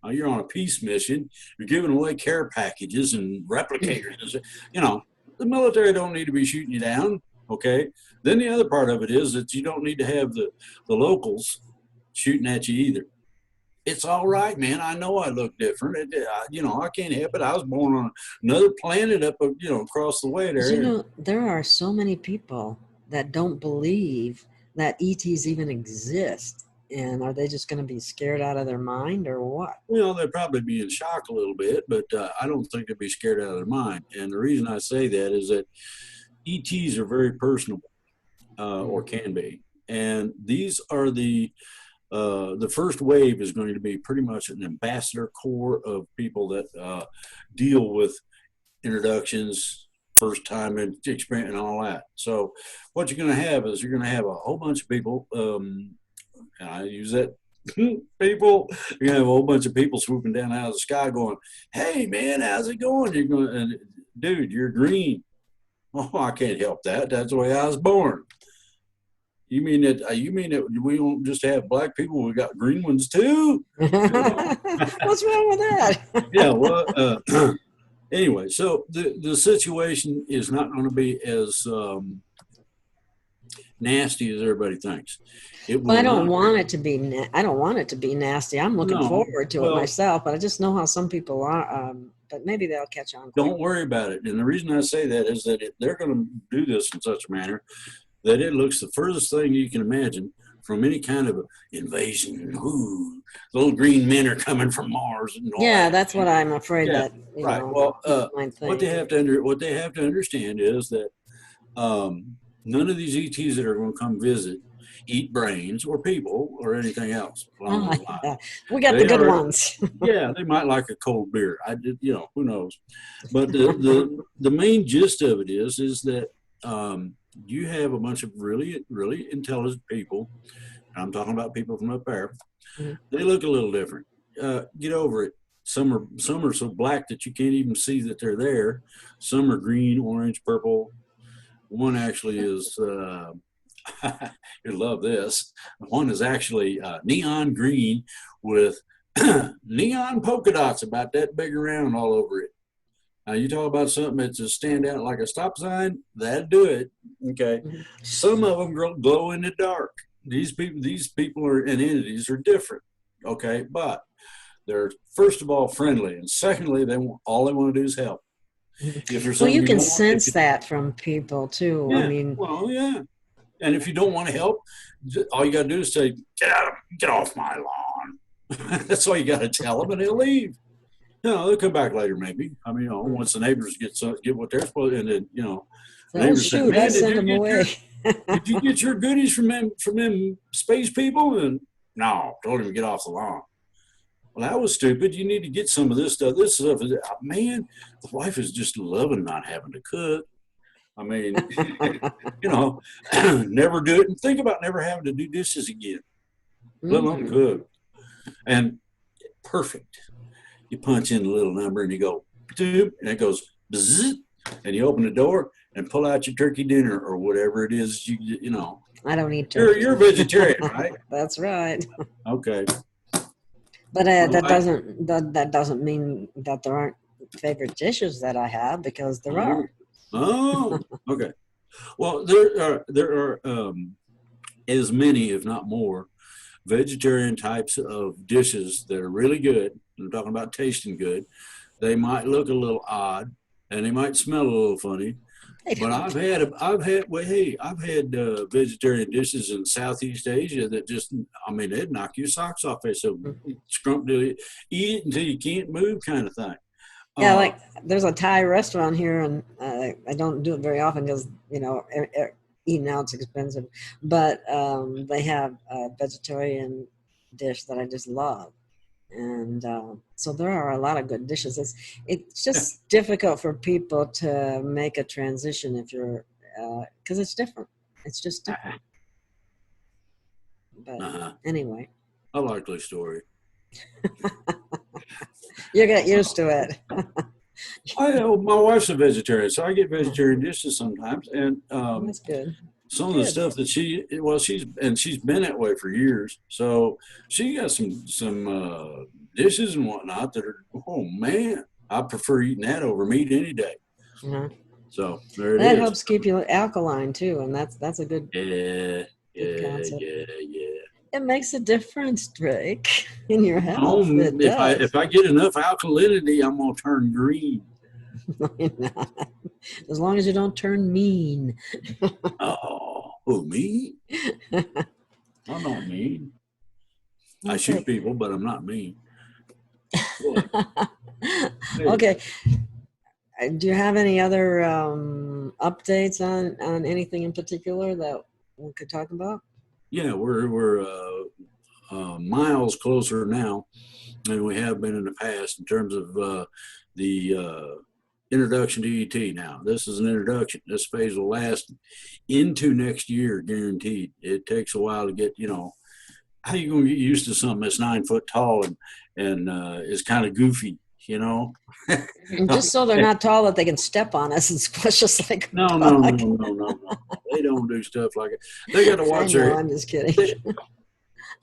You're on a peace mission. You're giving away care packages and replicators. The military don't need to be shooting you down, okay? Then the other part of it is that you don't need to have the locals shooting at you either. It's all right, man. I know I look different. I can't help it. I was born on another planet up, across the way there. There are so many people that don't believe that ETs even exist. And are they just going to be scared out of their mind or what? Well, they'd probably be in shock a little bit, but I don't think they'd be scared out of their mind. And the reason I say that is that ETs are very personable, or can be. And these are the first wave is going to be pretty much an ambassador corps of people that deal with introductions, first time experience and all that. So what you're going to have is you're going to have a whole bunch of people, and I use that people, you're going to have a whole bunch of people swooping down out of the sky going, "Hey man, how's it going?" You're going, and, "Dude, you're green." "Oh, I can't help that. That's the way I was born." You mean that we don't just have black people, we got green ones too? What's wrong with that? Yeah, well, anyway, so the situation is not going to be as nasty as everybody thinks. I don't want it to be. I don't want it to be nasty. I'm looking forward to it myself, but I just know how some people are. But maybe they'll catch on. Don't worry about it. And the reason I say that is that they're going to do this in such a manner that it looks the furthest thing you can imagine from any kind of invasion. Ooh, little green men are coming from Mars and all that. That's what I'm afraid that. Right. Well, what they have to understand is that none of these ETs that are going to come visit eat brains or people or anything else. We got the good ones. Yeah, they might like a cold beer. Who knows? But the main gist of it is that you have a bunch of really, really intelligent people. I'm talking about people from up there. Mm-hmm. They look a little different. Get over it. Some are so black that you can't even see that they're there. Some are green, orange, purple. One actually is, you'll love this. One is actually neon green with neon polka dots about that big around all over it. Now, you talk about something that's just stand out like a stop sign, that'd do it. Okay. Mm-hmm. Some of them glow in the dark. These people and entities are different. Okay. But they're, first of all, friendly. And secondly, all they want to do is help. If there's you can sense that from people too. Yeah, I mean, yeah. And if you don't want to help, all you got to do is say, get off my lawn. That's all you got to tell them, and they'll leave. They'll come back later, maybe. I mean, once the neighbors get what they're supposed to, and then, the neighbors say, "Man, send them away." Did you get your goodies from them space people? And no, told him to get off the lawn. Well, that was stupid. You need to get some of this stuff. This stuff is, man, the wife is just loving not having to cook. I mean, never do it. And think about never having to do dishes again, let alone cook. And perfect. You punch in a little number and you go, and it goes, bzzz, and you open the door and pull out your turkey dinner or whatever it is, you know. I don't eat turkey. You're a vegetarian, right? That's right. Okay. But that doesn't mean that there aren't favorite dishes that I have, because there are. Oh, okay. Well, there are as many, if not more, vegetarian types of dishes that are really good. I'm talking about tasting good. They might look a little odd, and they might smell a little funny. But I've had vegetarian dishes in Southeast Asia that just, I mean, they'd knock your socks off. They so scrump to eat it until you can't move, kind of thing. Yeah, like there's a Thai restaurant here, and I don't do it very often because, you know, eating out's expensive. But they have a vegetarian dish that I just love. And so there are a lot of good dishes. It's just difficult for people to make a transition if you're, because it's different. It's just different. But anyway. A likely story. You get used to it. My wife's a vegetarian, so I get vegetarian dishes sometimes. And that's good. Some of the stuff that she's been that way for years. So she got some dishes and whatnot that are, oh man, I prefer eating that over meat any day. Mm-hmm. So there it is. That helps keep you alkaline too, and that's a good concept. It makes a difference, Drake, in your health. If I get enough alkalinity, I'm gonna turn green. No, you're not. As long as you don't turn mean. Who, me? I'm not mean. Okay. I shoot people, but I'm not mean. Okay. Do you have any other updates on anything in particular that we could talk about? Yeah, we're miles closer now than we have been in the past in terms of the introduction to ET. Now, this is an introduction. This phase will last into next year, guaranteed. It takes a while to get, you know, how you going to get used to something that's 9 foot tall and is kind of goofy, you know? Just so they're not tall that they can step on us and squish us like no. They don't do stuff like it. They got to watch their... I'm just kidding.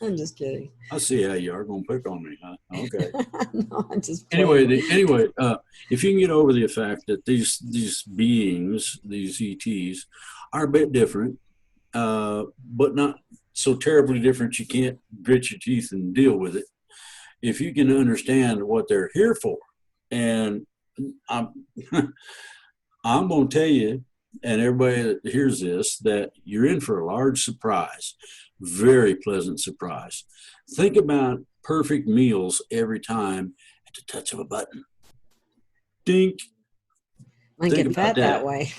I'm just kidding. I see how you are going to pick on me, huh? Okay. No, I'm just anyway, if you can get over the fact that these beings, these ETs, are a bit different, but not so terribly different you can't grit your teeth and deal with it. If you can understand what they're here for, and I'm going to tell you, and everybody that hears this, that you're in for a large surprise, very pleasant surprise. Think about perfect meals every time at the touch of a button. Dink. I get fat that way.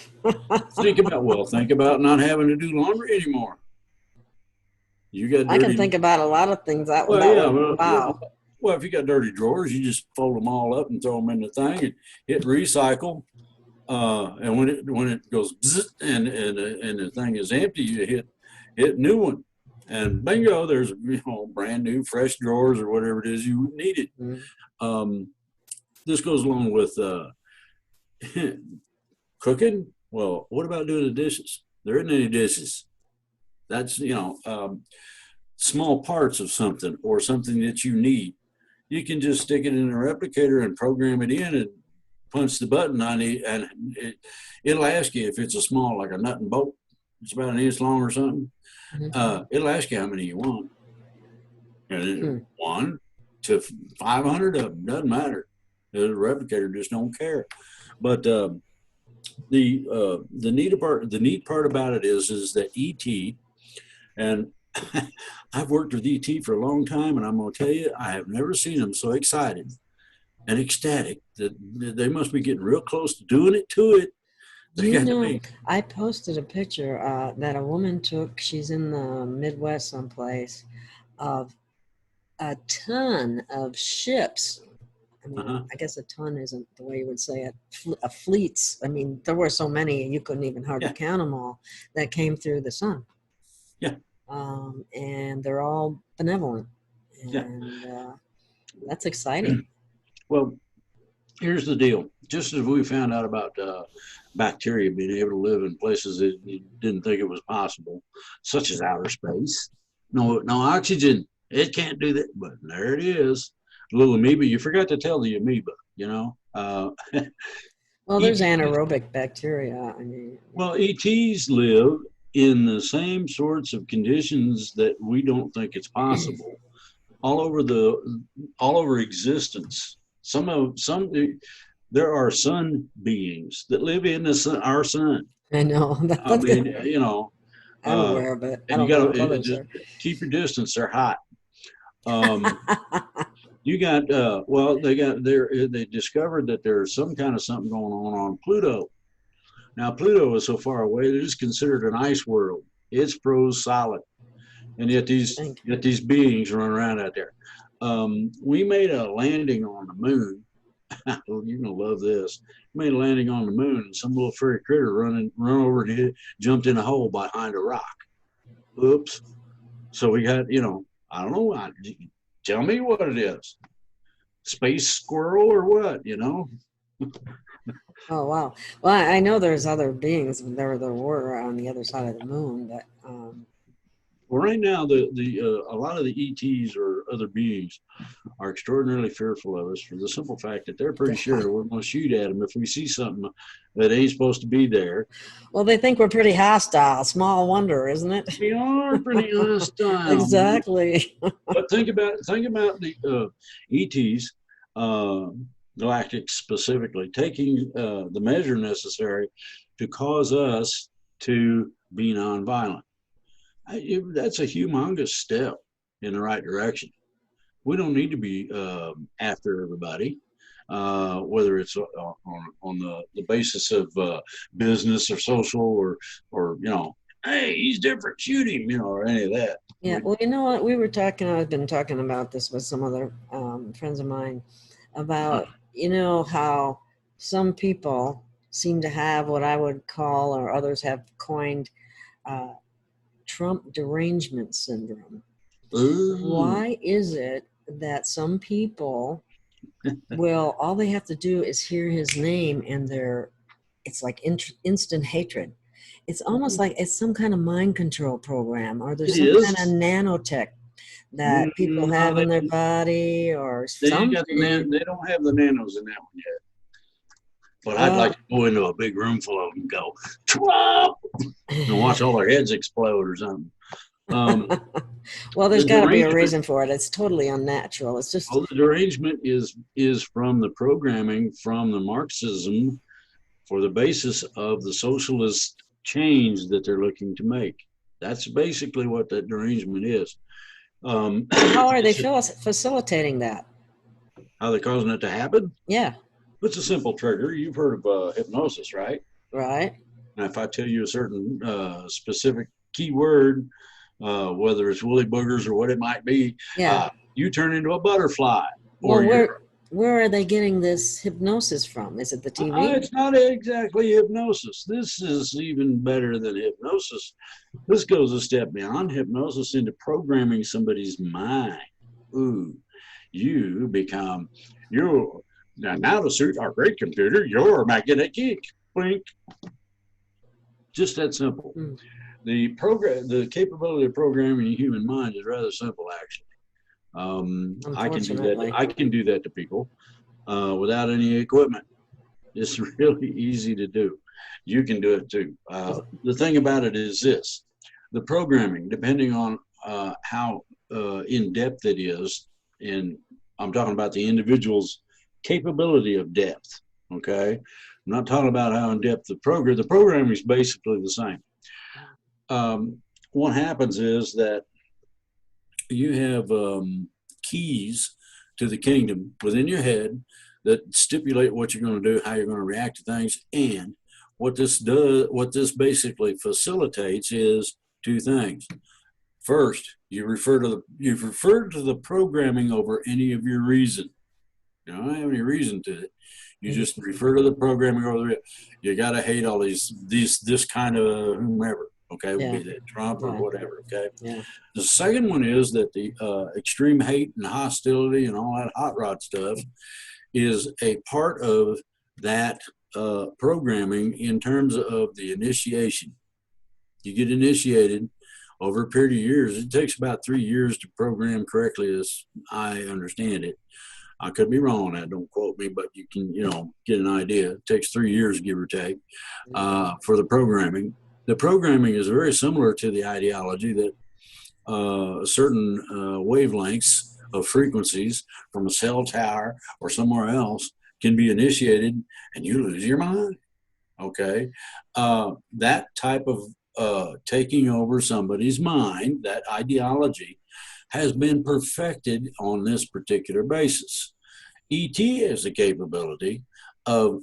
Think about not having to do laundry anymore. I can think about a lot of things that way. Wow. Well, if you got dirty drawers, you just fold them all up and throw them in the thing and hit recycle. And when it goes bzzz, and the thing is empty, you hit new one, and bingo, there's brand new fresh drawers or whatever it is you needed. Mm-hmm. This goes along with cooking. Well, what about doing the dishes? There isn't any dishes. That's small parts of something or something that you need. You can just stick it in a replicator and program it in and punch the button on it, and it'll ask you if it's a small, like a nut and bolt. It's about an inch long or something. Mm-hmm. It'll ask you how many you want. And 1 to 500 of them, doesn't matter. The replicator just don't care. But the neat part about it is that ET, and I've worked with ET for a long time, and I'm going to tell you, I have never seen them so excited and ecstatic that they must be getting real close to doing it to it. I posted a picture that a woman took. She's in the Midwest someplace, of a ton of ships. I mean, I guess a ton isn't the way you would say it. Fleets. I mean, there were so many you couldn't even hardly count them all that came through the sun. Yeah. And they're all benevolent. And That's exciting. Well, here's the deal. Just as we found out about bacteria being able to live in places that you didn't think it was possible, such as outer space. No oxygen. It can't do that, but there it is. Little amoeba. You forgot to tell the amoeba, you know. Well, there's anaerobic bacteria. I mean, well, ETs live in the same sorts of conditions that we don't think it's possible all over existence. There are sun beings that live in the sun, our sun. I know. I mean, you know, I'm aware of it. And you got to just keep your distance. They're hot. You got they discovered that there's some kind of something going on Pluto. Now Pluto is so far away that it's considered an ice world. It's froze solid, and yet these beings run around out there. We made a landing on the moon. You're gonna love this. We made a landing on the moon, and some little furry critter run over and jumped in a hole behind a rock. Oops. So we got, you know, I don't know. Tell me what it is. Space squirrel or what, you know? Oh, wow. Well, I know there's other beings. There were on the other side of the moon, but well, right now, a lot of the ETs or other beings are extraordinarily fearful of us for the simple fact that they're pretty sure we're going to shoot at them if we see something that ain't supposed to be there. Well, they think we're pretty hostile. Small wonder, isn't it? We are pretty hostile. Exactly. But think about the ETs, Galactics specifically, taking the measure necessary to cause us to be nonviolent. That's a humongous step in the right direction. We don't need to be after everybody, whether it's on the basis of business or social or you know, hey, he's different, shoot him, you know, or any of that. Yeah, well, you know what? I've been talking about this with some other friends of mine about, you know, how some people seem to have what I would call, or others have coined, Trump derangement syndrome. Ooh. Why is it that some people will, all they have to do is hear his name and it's like instant hatred. It's almost like it's some kind of mind control program, or there's some kind of nanotech that people have in their body, or something. They don't have the nanos in that one yet. But I'd like to go into a big room full of them and go, Trump! And watch all their heads explode or something. Well, there's got to be a reason for it. It's totally unnatural. It's just... Well, the derangement is from the programming from the Marxism for the basis of the socialist change that they're looking to make. That's basically what that derangement is. How are they facilitating that? How are they causing it to happen? Yeah. It's a simple trigger. You've heard of hypnosis, right? Right. And if I tell you a certain specific keyword, whether it's woolly boogers or what it might be, you turn into a butterfly. Well, where are they getting this hypnosis from? Is it the TV? It's not exactly hypnosis. This is even better than hypnosis. This goes a step beyond hypnosis into programming somebody's mind. Ooh, you become now to suit our great computer, you're magnetic geek. Blink. Just that simple. The capability of programming a human mind is rather simple, actually. I can do that to people without any equipment. It's really easy to do. You can do it too. The thing about it is this: the programming, depending on how in depth it is, and I'm talking about the individual's capability of depth. Okay, I'm not talking about how in depth the programming is basically the same. What happens is that you have keys to the kingdom within your head that stipulate what you're going to do, how you're going to react to things, and what this basically facilitates is two things. First, you've referred to the programming over any of your reason. You don't have any reason to it. You just refer to the programming over there. You got to hate all this kind of whomever. Okay, would be that Trump or whatever. Okay. Yeah. The second one is that the extreme hate and hostility and all that hot rod stuff is a part of that programming in terms of the initiation. You get initiated over a period of years. It takes about 3 years to program correctly, as I understand it. I could be wrong on that, don't quote me, but you can, get an idea. It takes 3 years, give or take, for the programming. The programming is very similar to the ideology that certain wavelengths of frequencies from a cell tower or somewhere else can be initiated and you lose your mind. Okay. That type of taking over somebody's mind, that ideology, has been perfected on this particular basis. ET has the capability of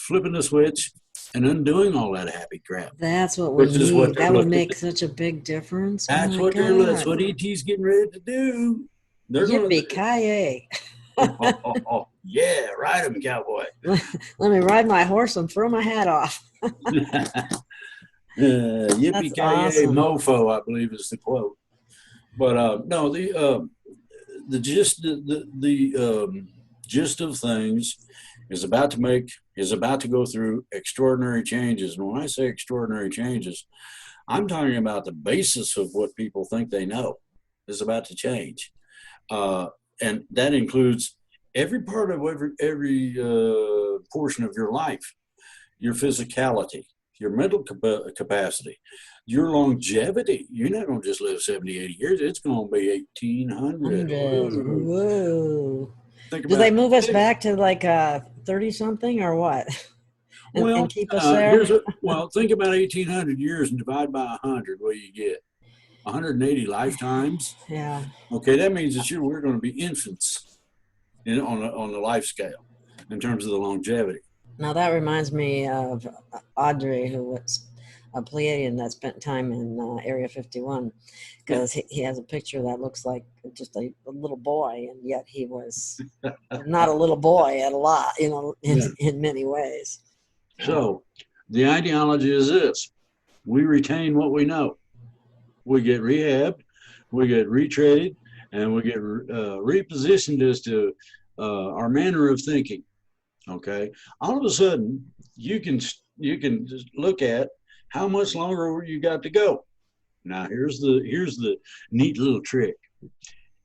flipping the switch and undoing all that happy crap. That's what we need. That would make such a big difference. That's what ET's getting ready to do. Yippee-ki-yay. Yeah, ride him, cowboy. Let me ride my horse and throw my hat off. Yippee-ki-yay, awesome. Mofo, I believe is the quote. But no, the gist of things is about to go through extraordinary changes. And when I say extraordinary changes, I'm talking about the basis of what people think they know is about to change. And that includes every part of every portion of your life, your physicality, your mental capacity, your longevity. You're not going to just live 70, 80 years. It's going to be 1,800. Whoa. Do they move us back to like 30-something or what? And keep us there? Think about 1,800 years and divide by 100. What do you get? 180 lifetimes? Yeah. Okay, that means that we're going to be infants on the life scale in terms of the longevity. Now that reminds me of Audrey, who was a Pleiadian that spent time in Area 51, because he has a picture that looks like just a little boy, and yet he was not a little boy at a lot, in many ways. So the ideology is this: we retain what we know. We get rehabbed, we get retreaded, and we get repositioned as to our manner of thinking. Okay, all of a sudden you can just look at how much longer you got to go. Now here's the neat little trick.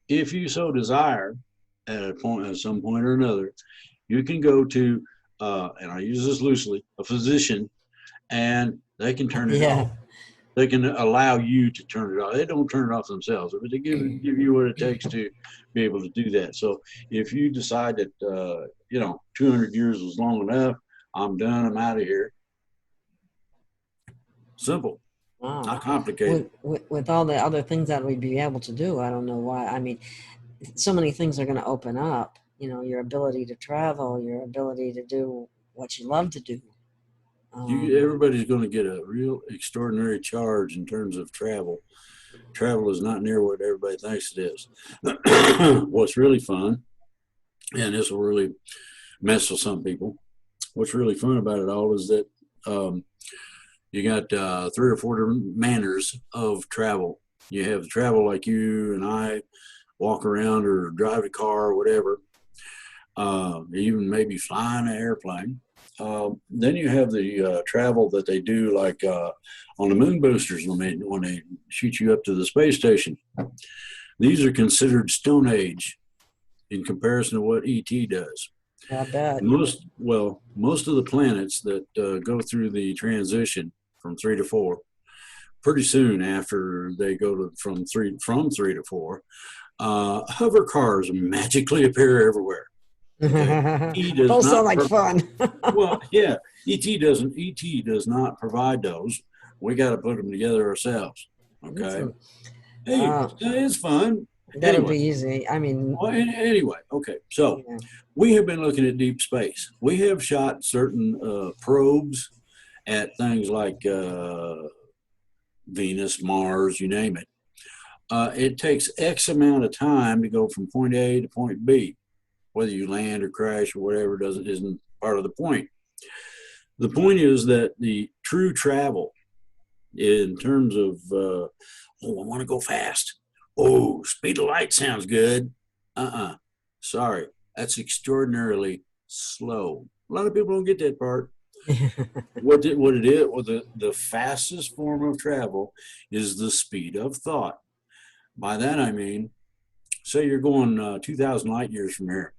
If you so desire, at some point or another, you can go to and I use this loosely, a physician, and they can turn it off. They can allow you to turn it off. They don't turn it off themselves, but they give you what it takes to be able to do that. So if you decide that 200 years was long enough, I'm done, I'm out of here. Simple. Wow. Not complicated. With all the other things that we'd be able to do, I don't know why. I mean, so many things are going to open up. Your ability to travel, your ability to do what you love to do. Everybody's going to get a real extraordinary charge in terms of travel. Travel is not near what everybody thinks it is. What's really fun, and this will really mess with some people, what's really fun about it all is that you got 3 or 4 different manners of travel. You have travel like you and I walk around or drive a car or whatever, even maybe flying an airplane. Then you have the travel that they do like on the moon boosters when they shoot you up to the space station. These are considered Stone Age in comparison to what ET does. I bet. Most of the planets that go through the transition from 3 to 4, pretty soon after they go to from 3 to 4, hover cars magically appear everywhere. Okay. Those sound like fun. Well, yeah, ET does not provide those. We got to put them together ourselves. Okay. It's fun. That'll be easy. I mean. Well, anyway, okay. So we have been looking at deep space. We have shot certain probes at things like Venus, Mars, you name it. It takes X amount of time to go from point A to point B. Whether you land or crash or whatever isn't part of the point. The point is that the true travel in terms of, oh, I want to go fast. Oh, speed of light sounds good. Sorry, that's extraordinarily slow. A lot of people don't get that part. What it is, well, the fastest form of travel is the speed of thought. By that I mean, say you're going 2,000 light years from here.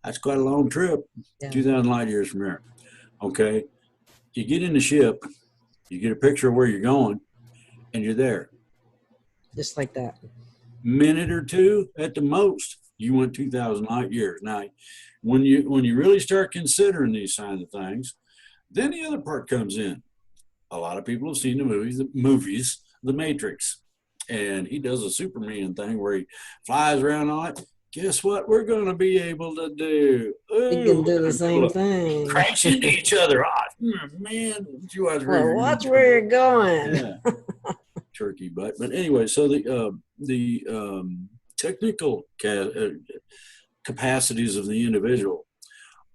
That's quite a long trip, yeah. 2,000 light years from here. Okay, you get in the ship, you get a picture of where you're going, and you're there. Just like that. Minute or two at the most, you went 2,000 light years. Now, when you really start considering these kinds of things, then the other part comes in. A lot of people have seen the movies, The Matrix, and he does a Superman thing where he flies around on it. Guess what we're going to be able to do? We can do the same thing. Crash into each other. Oh, man, watch where you're going. Yeah. Turkey butt. But anyway, so the technical capacities of the individual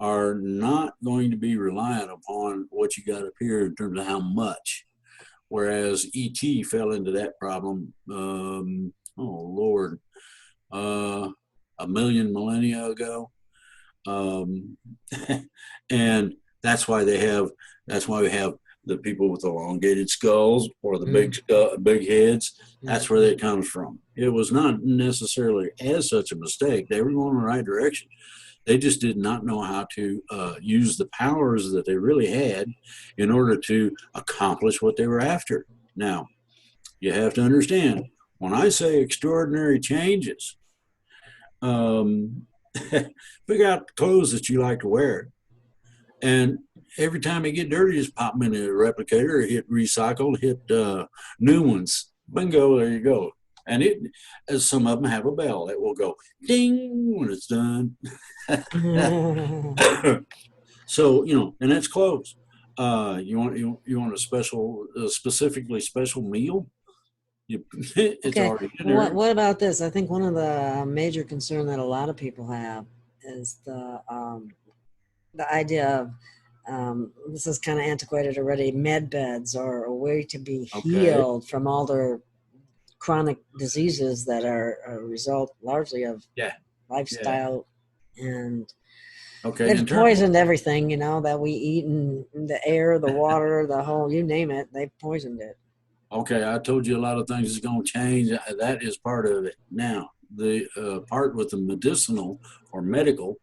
are not going to be reliant upon what you got up here in terms of how much. Whereas E.T. fell into that problem, oh Lord, a million millennia ago. And that's why we have the people with elongated skulls or the big heads. That's where that comes from. It was not necessarily as such a mistake. They were going in the right direction. They just did not know how to use the powers that they really had in order to accomplish what they were after. Now, you have to understand, when I say extraordinary changes, pick out clothes that you like to wear. And every time they get dirty, just pop them in a replicator, hit recycled, hit new ones. Bingo, there you go. And some of them have a bell that will go ding when it's done. So, and that's clothes. You want a special, specifically special meal? It's okay. Already in there. What about this? I think one of the major concern that a lot of people have is the idea of this is kind of antiquated already. Med beds are a way to be healed from all their chronic diseases that are a result largely of lifestyle and they've poisoned everything, that we eat, and the air, the water, the whole, you name it, they've poisoned it. Okay, I told you a lot of things is going to change. That is part of it. Now, the part with the medicinal or medical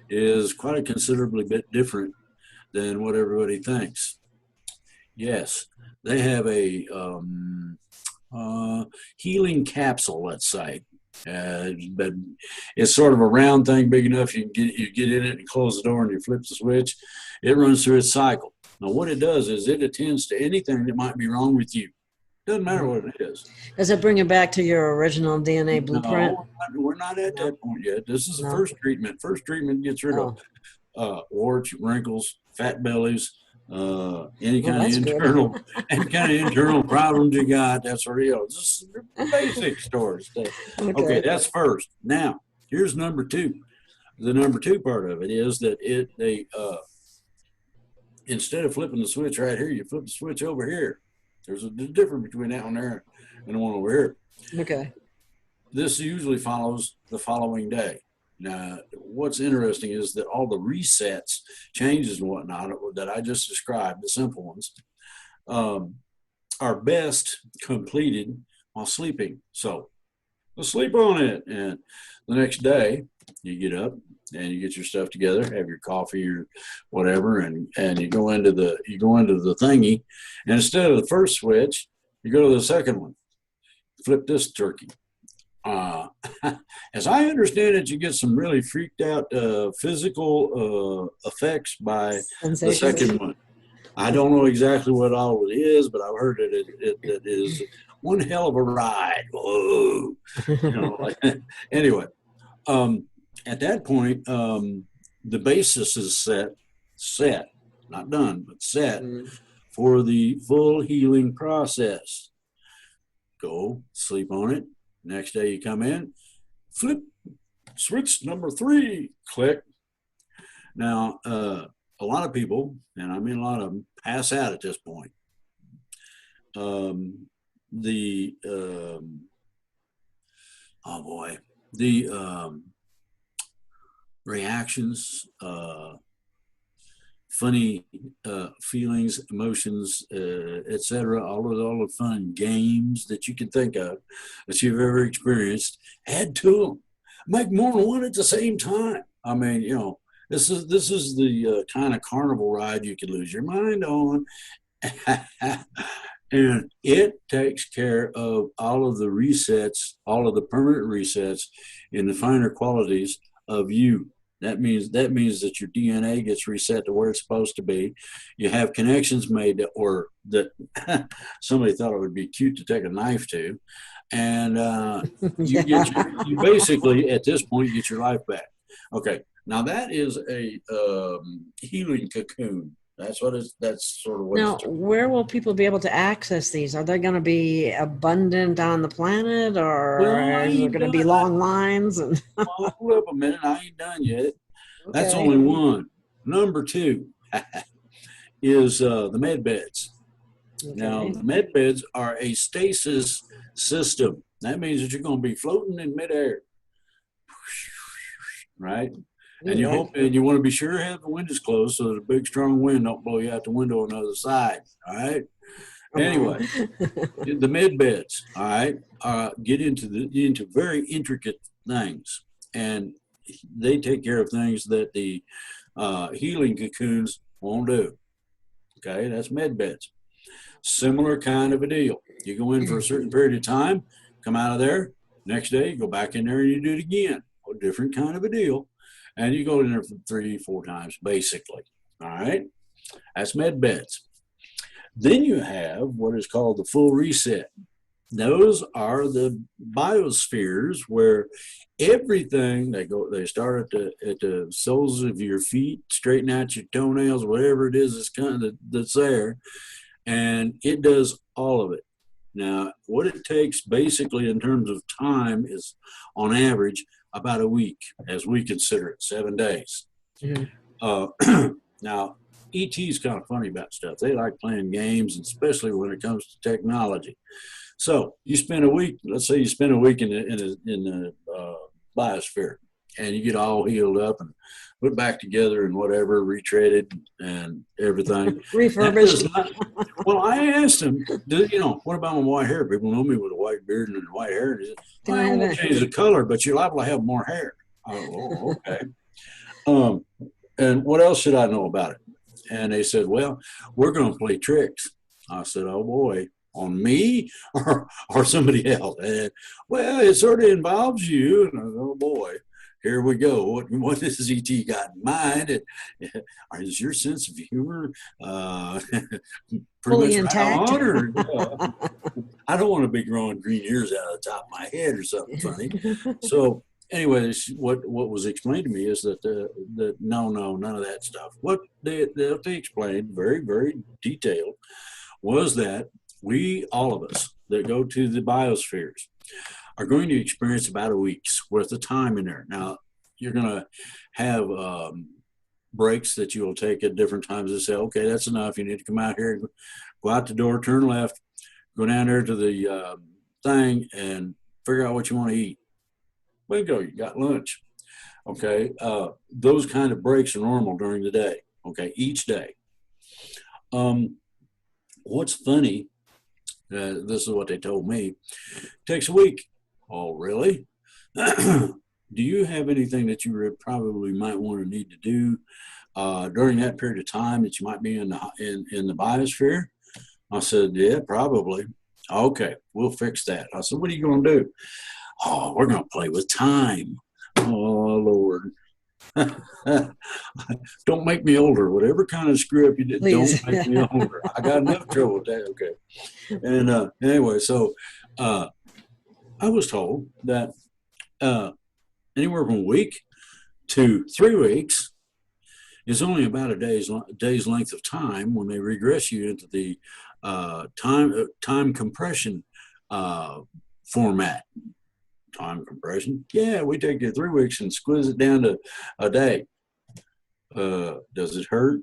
is quite a considerably bit different than what everybody thinks. Yes, they have a healing capsule, let's say. But it's sort of a round thing, big enough you get in it and close the door and you flip the switch. It runs through its cycle. Now, what it does is it attends to anything that might be wrong with you. Doesn't matter what it is. Does it bring it back to your original DNA blueprint? No, we're not at that point yet. This is the first treatment. First treatment gets rid of warts, wrinkles, fat bellies, any kind of internal problems you got. That's what just basic stories. Okay, that's first. Now, here's number two. The number two part of it is that they instead of flipping the switch right here, you flip the switch over here. There's a difference between that one there and the one over here. Okay. This usually follows the following day. Now, what's interesting is that all the resets, changes and whatnot that I just described, the simple ones, are best completed while sleeping. So let's sleep on it. And the next day you get up and you get your stuff together, have your coffee or whatever, and you go into the thingy, and instead of the first switch, you go to the second one. Flip this turkey. As I understand it, you get some really freaked out physical effects by the second one. I don't know exactly what all it is, but I've heard it is one hell of a ride. Whoa. Anyway. At that point, the basis is set, not done, but set for the full healing process. Go sleep on it. Next day you come in, flip, switch number 3, click. Now, a lot of people, and I mean a lot of them, pass out at this point. the the reactions, funny feelings, emotions, etc. All the fun games that you can think of that you've ever experienced. Add to them. Make more than one at the same time. I mean, this is the kind of carnival ride you could lose your mind on. And it takes care of all of the resets, all of the permanent resets in the finer qualities of you. That means that your DNA gets reset to where it's supposed to be. You have connections made that somebody thought it would be cute to take a knife to, and you basically at this point get your life back. Okay, now that is a healing cocoon. That's sort of what. Now, where will people be able to access these? Are they going to be abundant on the planet, or is there going to be long lines? And hold up a minute, I ain't done yet. Okay. That's only one. Number two is the med beds. Okay. Now, the med beds are a stasis system. That means that you're going to be floating in midair, right? And you hope, and you want to be sure to have the windows closed so that a big strong wind don't blow you out the window on the other side. All right. Anyway, the med beds. All right, get into very intricate things, and they take care of things that the healing cocoons won't do. Okay, that's med beds. Similar kind of a deal. You go in for a certain period of time, come out of there. Next day, you go back in there and you do it again. A different kind of a deal. And you go in there for 3-4 times, basically. All right? That's med beds. Then you have what is called the full reset. Those are the biospheres where everything, they start at the soles of your feet, straighten out your toenails, whatever it is that's there, and it does all of it. Now, what it takes basically in terms of time is, on average, about a week, as we consider it, 7 days. Mm-hmm. Now, ET is kind of funny about stuff. They like playing games, and especially when it comes to technology. So you spend a week. Let's say you spend a week in the biosphere, and you get all healed up and put back together and whatever, retreaded and everything. Refurbished. Well, I asked him, what about my white hair? People know me with a white beard and white hair. He said, I won't change the color, but you're liable to have more hair. Oh, okay. And what else should I know about it? And they said, well, we're going to play tricks. I said, oh, boy. On me or somebody else? And, well, it sort of involves you. And I said, oh, boy. Here we go. What does ET got in mind? Is your sense of humor fully intact? I don't want to be growing green ears out of the top of my head or something funny. So anyway, what was explained to me is that no, none of that stuff. What they explained, very, very detailed, was that all of us that go to the biospheres, are going to experience about a week's worth of time in there. Now, you're going to have breaks that you will take at different times and say, okay, that's enough. You need to come out here, go out the door, turn left, go down there to the thing and figure out what you want to eat. Bingo, you got lunch. Okay, those kind of breaks are normal during the day, okay, each day. What's funny, this is what they told me, takes a week. Oh, really? Do you have anything that you probably might want to need to do during that period of time that you might be in the biosphere? I said, yeah, probably. Okay, we'll fix that. I said, what are you going to do? Oh, we're going to play with time. Oh, Lord. Don't make me older. Whatever kind of screw up you did, Please. Don't make me older. I got enough trouble with that. Okay. And anyway, so I was told that anywhere from a week to 3 weeks is only about a day's length of time when they regress you into the time compression format. Time compression? Yeah, we take you 3 weeks and squeeze it down to a day. Does it hurt?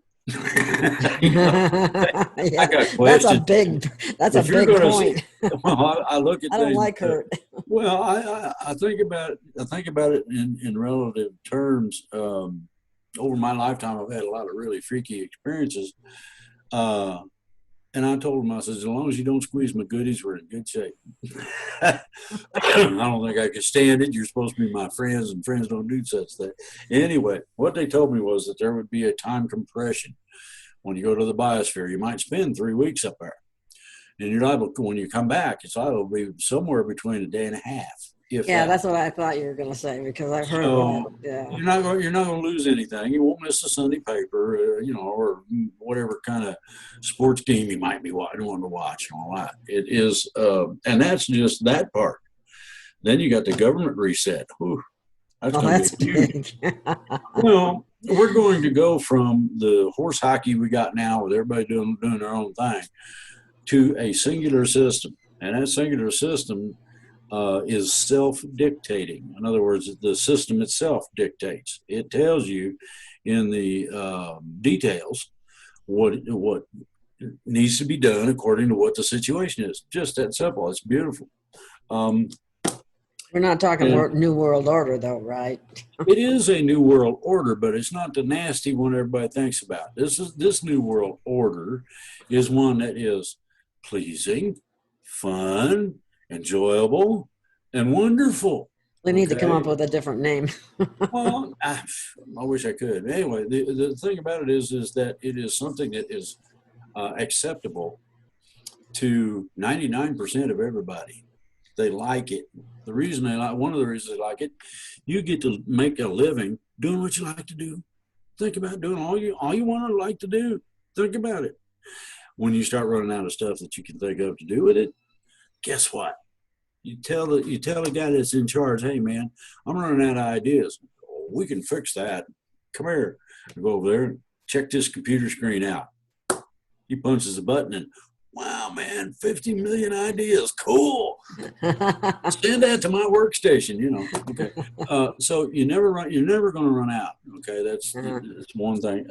Yeah, I got questions. That's a big point. Well, I look at I don't things. like hurt. Well, I think about it. I think about it in relative terms. Over my lifetime, I've had a lot of really freaky experiences. And I told him, I said, as long as you don't squeeze my goodies, we're in good shape. I don't think I could stand it. You're supposed to be my friends, and friends don't do such things. Anyway, what they told me was that there would be a time compression when you go to the biosphere. You might spend 3 weeks up there. And you're liable, when you come back, it's liable to be somewhere between a day and a half. Yeah, that's what I thought you were going to say, because I've heard that. Yeah. You're not going to lose anything. You won't miss a Sunday paper, or whatever kind of sports game you might be wanting to watch and all that. It is, and that's just that part. Then you got the government reset. Whew, that's big. Well, we're going to go from the horse hockey we got now, with everybody doing their own thing, to a singular system, and that singular system is self-dictating. In other words, the system itself dictates. It tells you in the details what needs to be done according to what the situation is. Just that simple. It's beautiful. We're not talking New World Order, though, right? It is a New World Order, but it's not the nasty one everybody thinks about. This New World Order is one that is pleasing, fun, enjoyable, and wonderful. We need to come up with a different name. Well, I wish I could. Anyway, the thing about it is that it is something that is acceptable to 99% of everybody. They like it. One of the reasons they like it, you get to make a living doing what you like to do. Think about doing all you want to like to do. Think about it. When you start running out of stuff that you can think of to do with it, guess what? You tell the guy that's in charge, hey man, I'm running out of ideas. We can fix that. Come here. I go over there and check this computer screen out. He punches a button and, wow, man, 50 million ideas. Cool. Send that to my workstation, Okay. So you're never going to run out. Okay. That's one thing.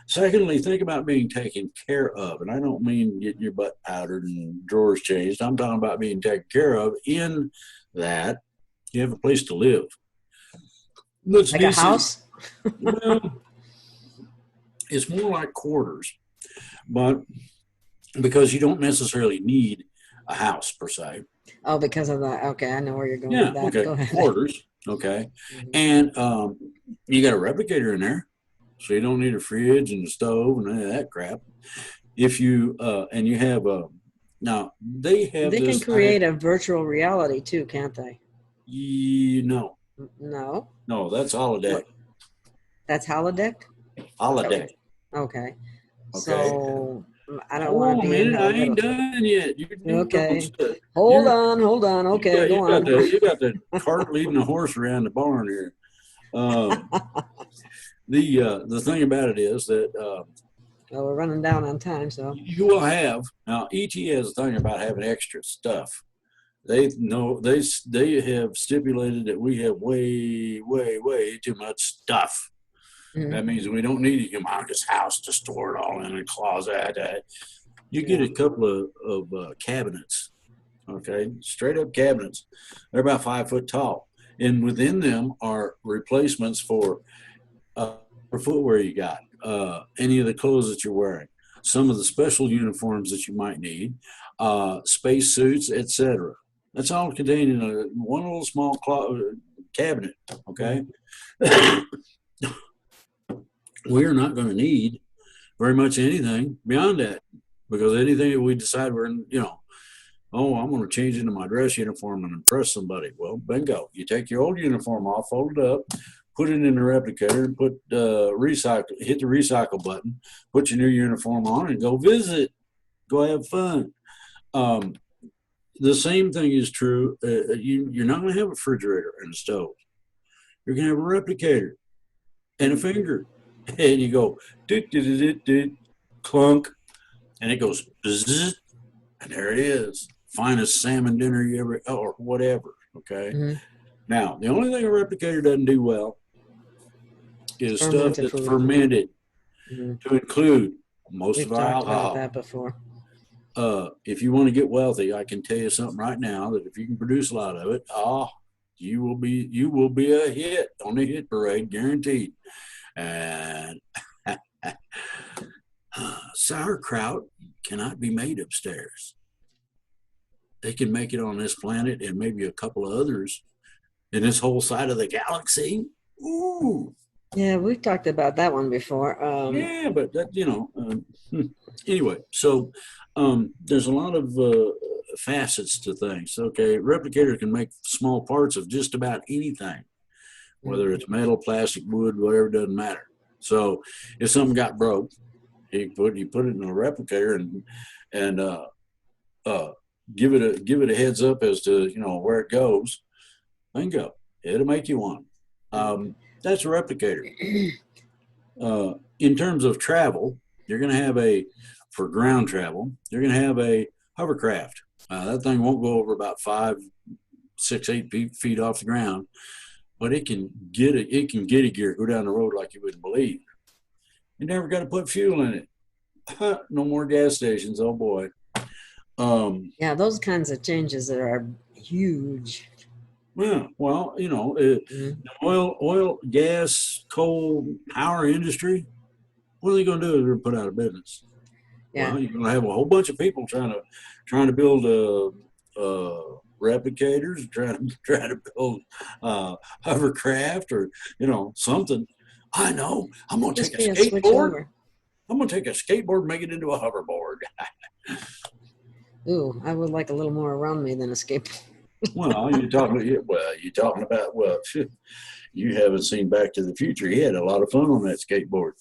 Secondly, think about being taken care of. And I don't mean getting your butt powdered and drawers changed. I'm talking about being taken care of in that you have a place to live. Like a house? Well, it's more like quarters, but because you don't necessarily need a house per se. Oh, because of that. Okay, I know where you're going with that. Okay. Go ahead. Quarters. Okay. And you got a replicator in there, so you don't need a fridge and a stove and any of that crap. If you and you have now they can create a virtual reality too, can't they? No, that's holodeck. What? That's holodeck. Holodeck. Okay. So I don't want to be in I ain't done yet. Okay. Hold on. Okay, go on. You got the cart leading the horse around the barn here. The thing about it is that we're running down on time, so you will have now. ET has a thing about having extra stuff. They have stipulated that we have way too much stuff. Mm-hmm. That means we don't need a humongous house to store it all in a closet. You get a couple of cabinets, okay, straight up cabinets. They're about 5 foot tall, and within them are replacements for footwear you got, any of the clothes that you're wearing, some of the special uniforms that you might need, space suits, etc. That's all contained in one little small cabinet, okay? We're not going to need very much anything beyond that, because anything that we decide I'm going to change into my dress uniform and impress somebody. Well, bingo. You take your old uniform off, fold it up, put it in the replicator, and hit the recycle button, put your new uniform on, and go visit. Go have fun. The same thing is true. You're not going to have a refrigerator and a stove. You're going to have a replicator and a finger. And you go, clunk, and it goes, bzzz, and there it is. Finest salmon dinner you ever, or whatever, okay? Mm-hmm. Now, the only thing a replicator doesn't do well is stuff that's fermented. to include most We've of our talked about alcohol. that before. If you want to get wealthy, I can tell you something right now that if you can produce a lot of it, you will be a hit on the hit parade, guaranteed. And sauerkraut cannot be made upstairs. They can make it on this planet and maybe a couple of others in this whole side of the galaxy. Ooh. Yeah, we've talked about that one before. Yeah, but that, anyway, so there's a lot of facets to things. Okay, replicator can make small parts of just about anything, whether it's metal, plastic, wood, whatever, doesn't matter. So if something got broke, you put it in a replicator and give it a heads up as to where it goes. Bingo, it'll make you one. That's a replicator. In terms of travel, you're going to have for ground travel, you're going to have a hovercraft. That thing won't go over about 5, 6, 8 feet off the ground, but it can get a gear, go down the road like you wouldn't believe. You never got to put fuel in it. No more gas stations. Oh boy. Yeah, those kinds of changes are huge. Yeah, well, the oil, gas, coal, power industry, what are they going to do? They're going to put out of business. Yeah. Well, you're going to have a whole bunch of people trying to build replicators, trying to build hovercraft or something. I know. I'm going to take a skateboard. I'm going to take a skateboard and make it into a hoverboard. Ooh, I would like a little more around me than a skateboard. Well, you're talking about you haven't seen Back to the Future. He had a lot of fun on that skateboard.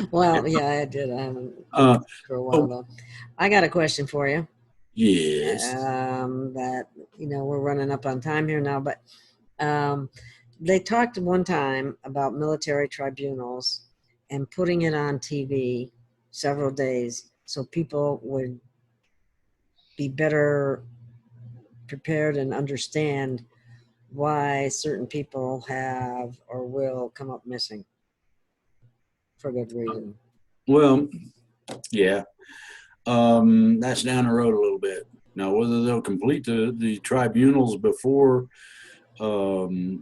Well, yeah, I did. I haven't for a while though. I got a question for you. Yes. That we're running up on time here now, but they talked one time about military tribunals and putting it on TV several days so people would be better prepared and understand why certain people have or will come up missing for good reason. Well, yeah, that's down the road a little bit. Now, whether they'll complete the tribunals before they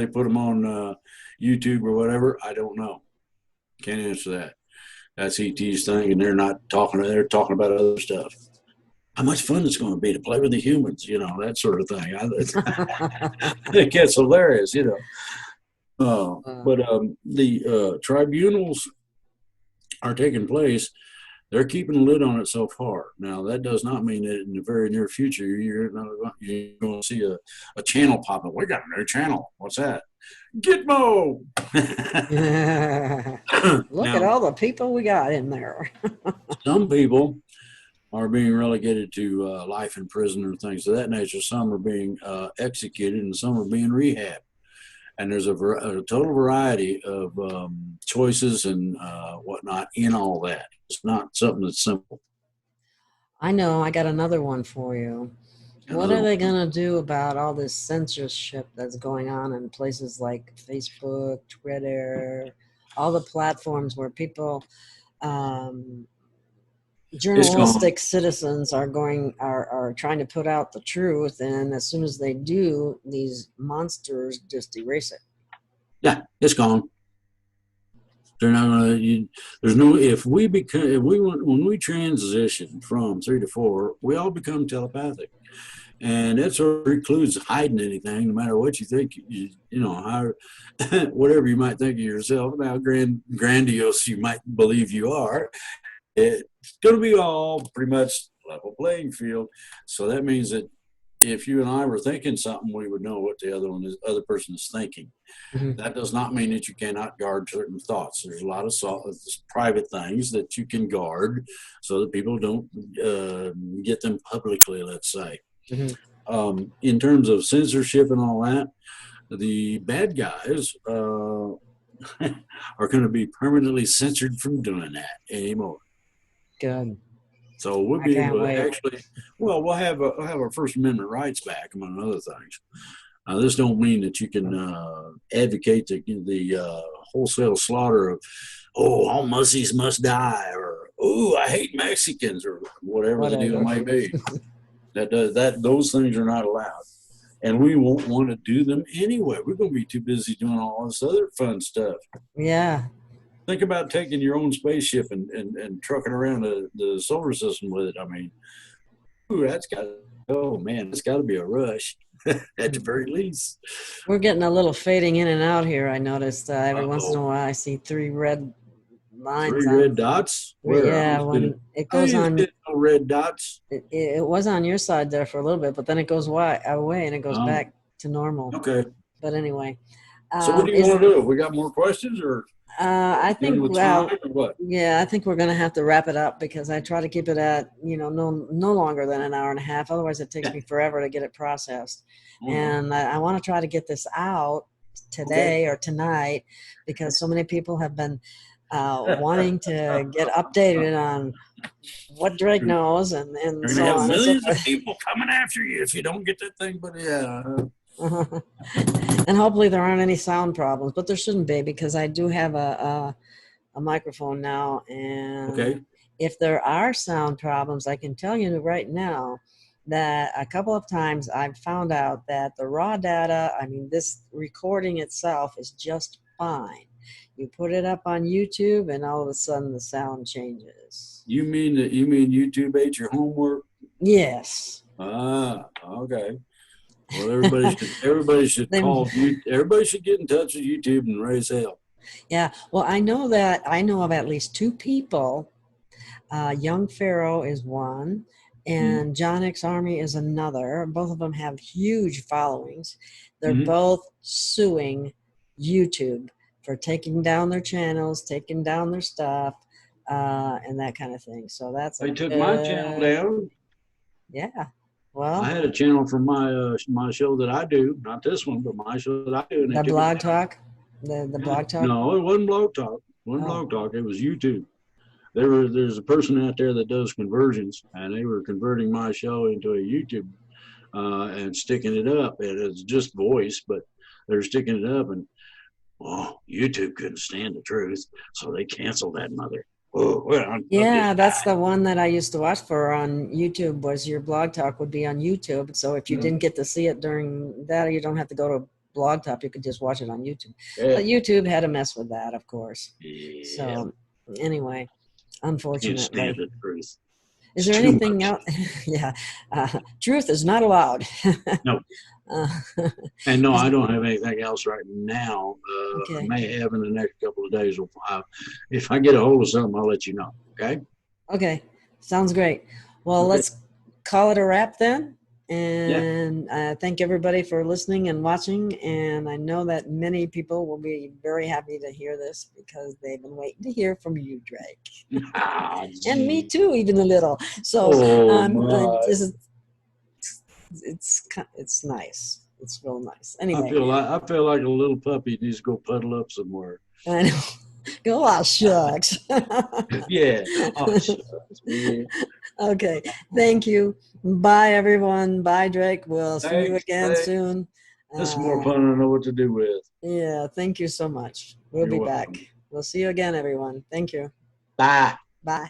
put them on YouTube or whatever, I don't know. Can't answer that. That's ET's thing, and they're talking about other stuff. How much fun it's going to be to play with the humans, that sort of thing. It gets hilarious, But the tribunals are taking place. They're keeping a lid on it so far. Now, that does not mean that in the very near future you're going to see a channel pop up. We got a new channel. What's that? Gitmo! Look at all the people we got in there. Some people are being relegated to life in prison or things of that nature. Some are being executed and some are being rehabbed. And there's a total variety of choices and whatnot in all that. It's not something that's simple. I know. I got another one for you. What are they going to do about all this censorship that's going on in places like Facebook, Twitter, all the platforms where people, journalistic citizens are trying to put out the truth, and as soon as they do, these monsters just erase it. Yeah, it's gone. They're not going to. When we transition from 3 to 4, we all become telepathic. And that sort of precludes hiding anything, no matter what you think, whatever you might think of yourself, how grandiose you might believe you are, it's going to be all pretty much level playing field. So that means that if you and I were thinking something, we would know what the other person is thinking. Mm-hmm. That does not mean that you cannot guard certain thoughts. There's a lot of private things that you can guard so that people don't get them publicly, let's say. Mm-hmm. In terms of censorship and all that, the bad guys are going to be permanently censored from doing that anymore. Good. So we'll be able to we'll have our First Amendment rights back, among other things. This don't mean that you can advocate the wholesale slaughter of, oh, all Mussies must die, or oh, I hate Mexicans, or whatever the deal might be. Those things are not allowed. And we won't want to do them anyway. We're going to be too busy doing all this other fun stuff. Yeah. Think about taking your own spaceship and trucking around the solar system with it. I mean, ooh, oh man, it's got to be a rush at the very least. We're getting a little fading in and out here. I noticed every once in a while I see 3 red lines. 3 red dots? Where? Yeah, when it goes on. No red dots. It was on your side there for a little bit, but then it goes away and it goes back to normal. Okay. But anyway. So what do you want to do? We got more questions, or? I think, well, what? Yeah, I think we're going to have to wrap it up, because I try to keep it at, no longer than an hour and a half. Otherwise, it takes me forever to get it processed. And I want to try to get this out today or tonight, because so many people have been wanting to get updated on what Drake knows, and so on. Millions of people coming after you if you don't get that thing. But yeah. And hopefully there aren't any sound problems, but there shouldn't be, because I do have a microphone now, and if there are sound problems, I can tell you right now that a couple of times I've found out that the raw data, I mean, this recording itself is just fine. You put it up on YouTube, and all of a sudden the sound changes. You mean YouTube ate your homework? Yes. Ah, okay. Well, everybody should call you. Everybody should get in touch with YouTube and raise hell. Yeah. Well, I know of at least 2 people. Young Pharaoh is one, and John X Army is another. Both of them have huge followings. They're both suing YouTube for taking down their channels, taking down their stuff, and that kind of thing. So that's they took my channel down. Yeah. Well, I had a channel for my show that I do, not this one, but my show that I do. And the Blog Talk? The Blog Talk? No, it wasn't Blog Talk. It wasn't Blog Talk. It was YouTube. There's a person out there that does conversions, and they were converting my show into a YouTube and sticking it up. And it's just voice, but they're sticking it up, and YouTube couldn't stand the truth, so they canceled that mother. Oh, well, yeah, that's the one that I used to watch for on YouTube. Was your Blog Talk would be on YouTube. So if you didn't get to see it during that, you don't have to go to Blog Talk. You could just watch it on YouTube. Yeah. But YouTube had a mess with that, of course. Yeah. So anyway, unfortunately. Can't stand the truth. Is there anything else? Yeah. Truth is not allowed. No. And no, I don't have anything else right now. I may have in the next couple of days. If I get a hold of something, I'll let you know. Okay? Okay. Sounds great. Well, let's call it a wrap then. And thank everybody for listening and watching. And I know that many people will be very happy to hear this, because they've been waiting to hear from you, Drake. And me too, even a little. So it's nice. It's real nice. Anyway, I feel like a little puppy needs to go puddle up somewhere. I know. Go, shucks. Yeah. Oh, shucks. Yeah. Okay. Thank you. Bye, everyone. Bye, Drake. We'll see you again soon. This is more fun. I don't know what to do with. Yeah. Thank you so much. We'll be back. We'll see you again, everyone. Thank you. Bye. Bye.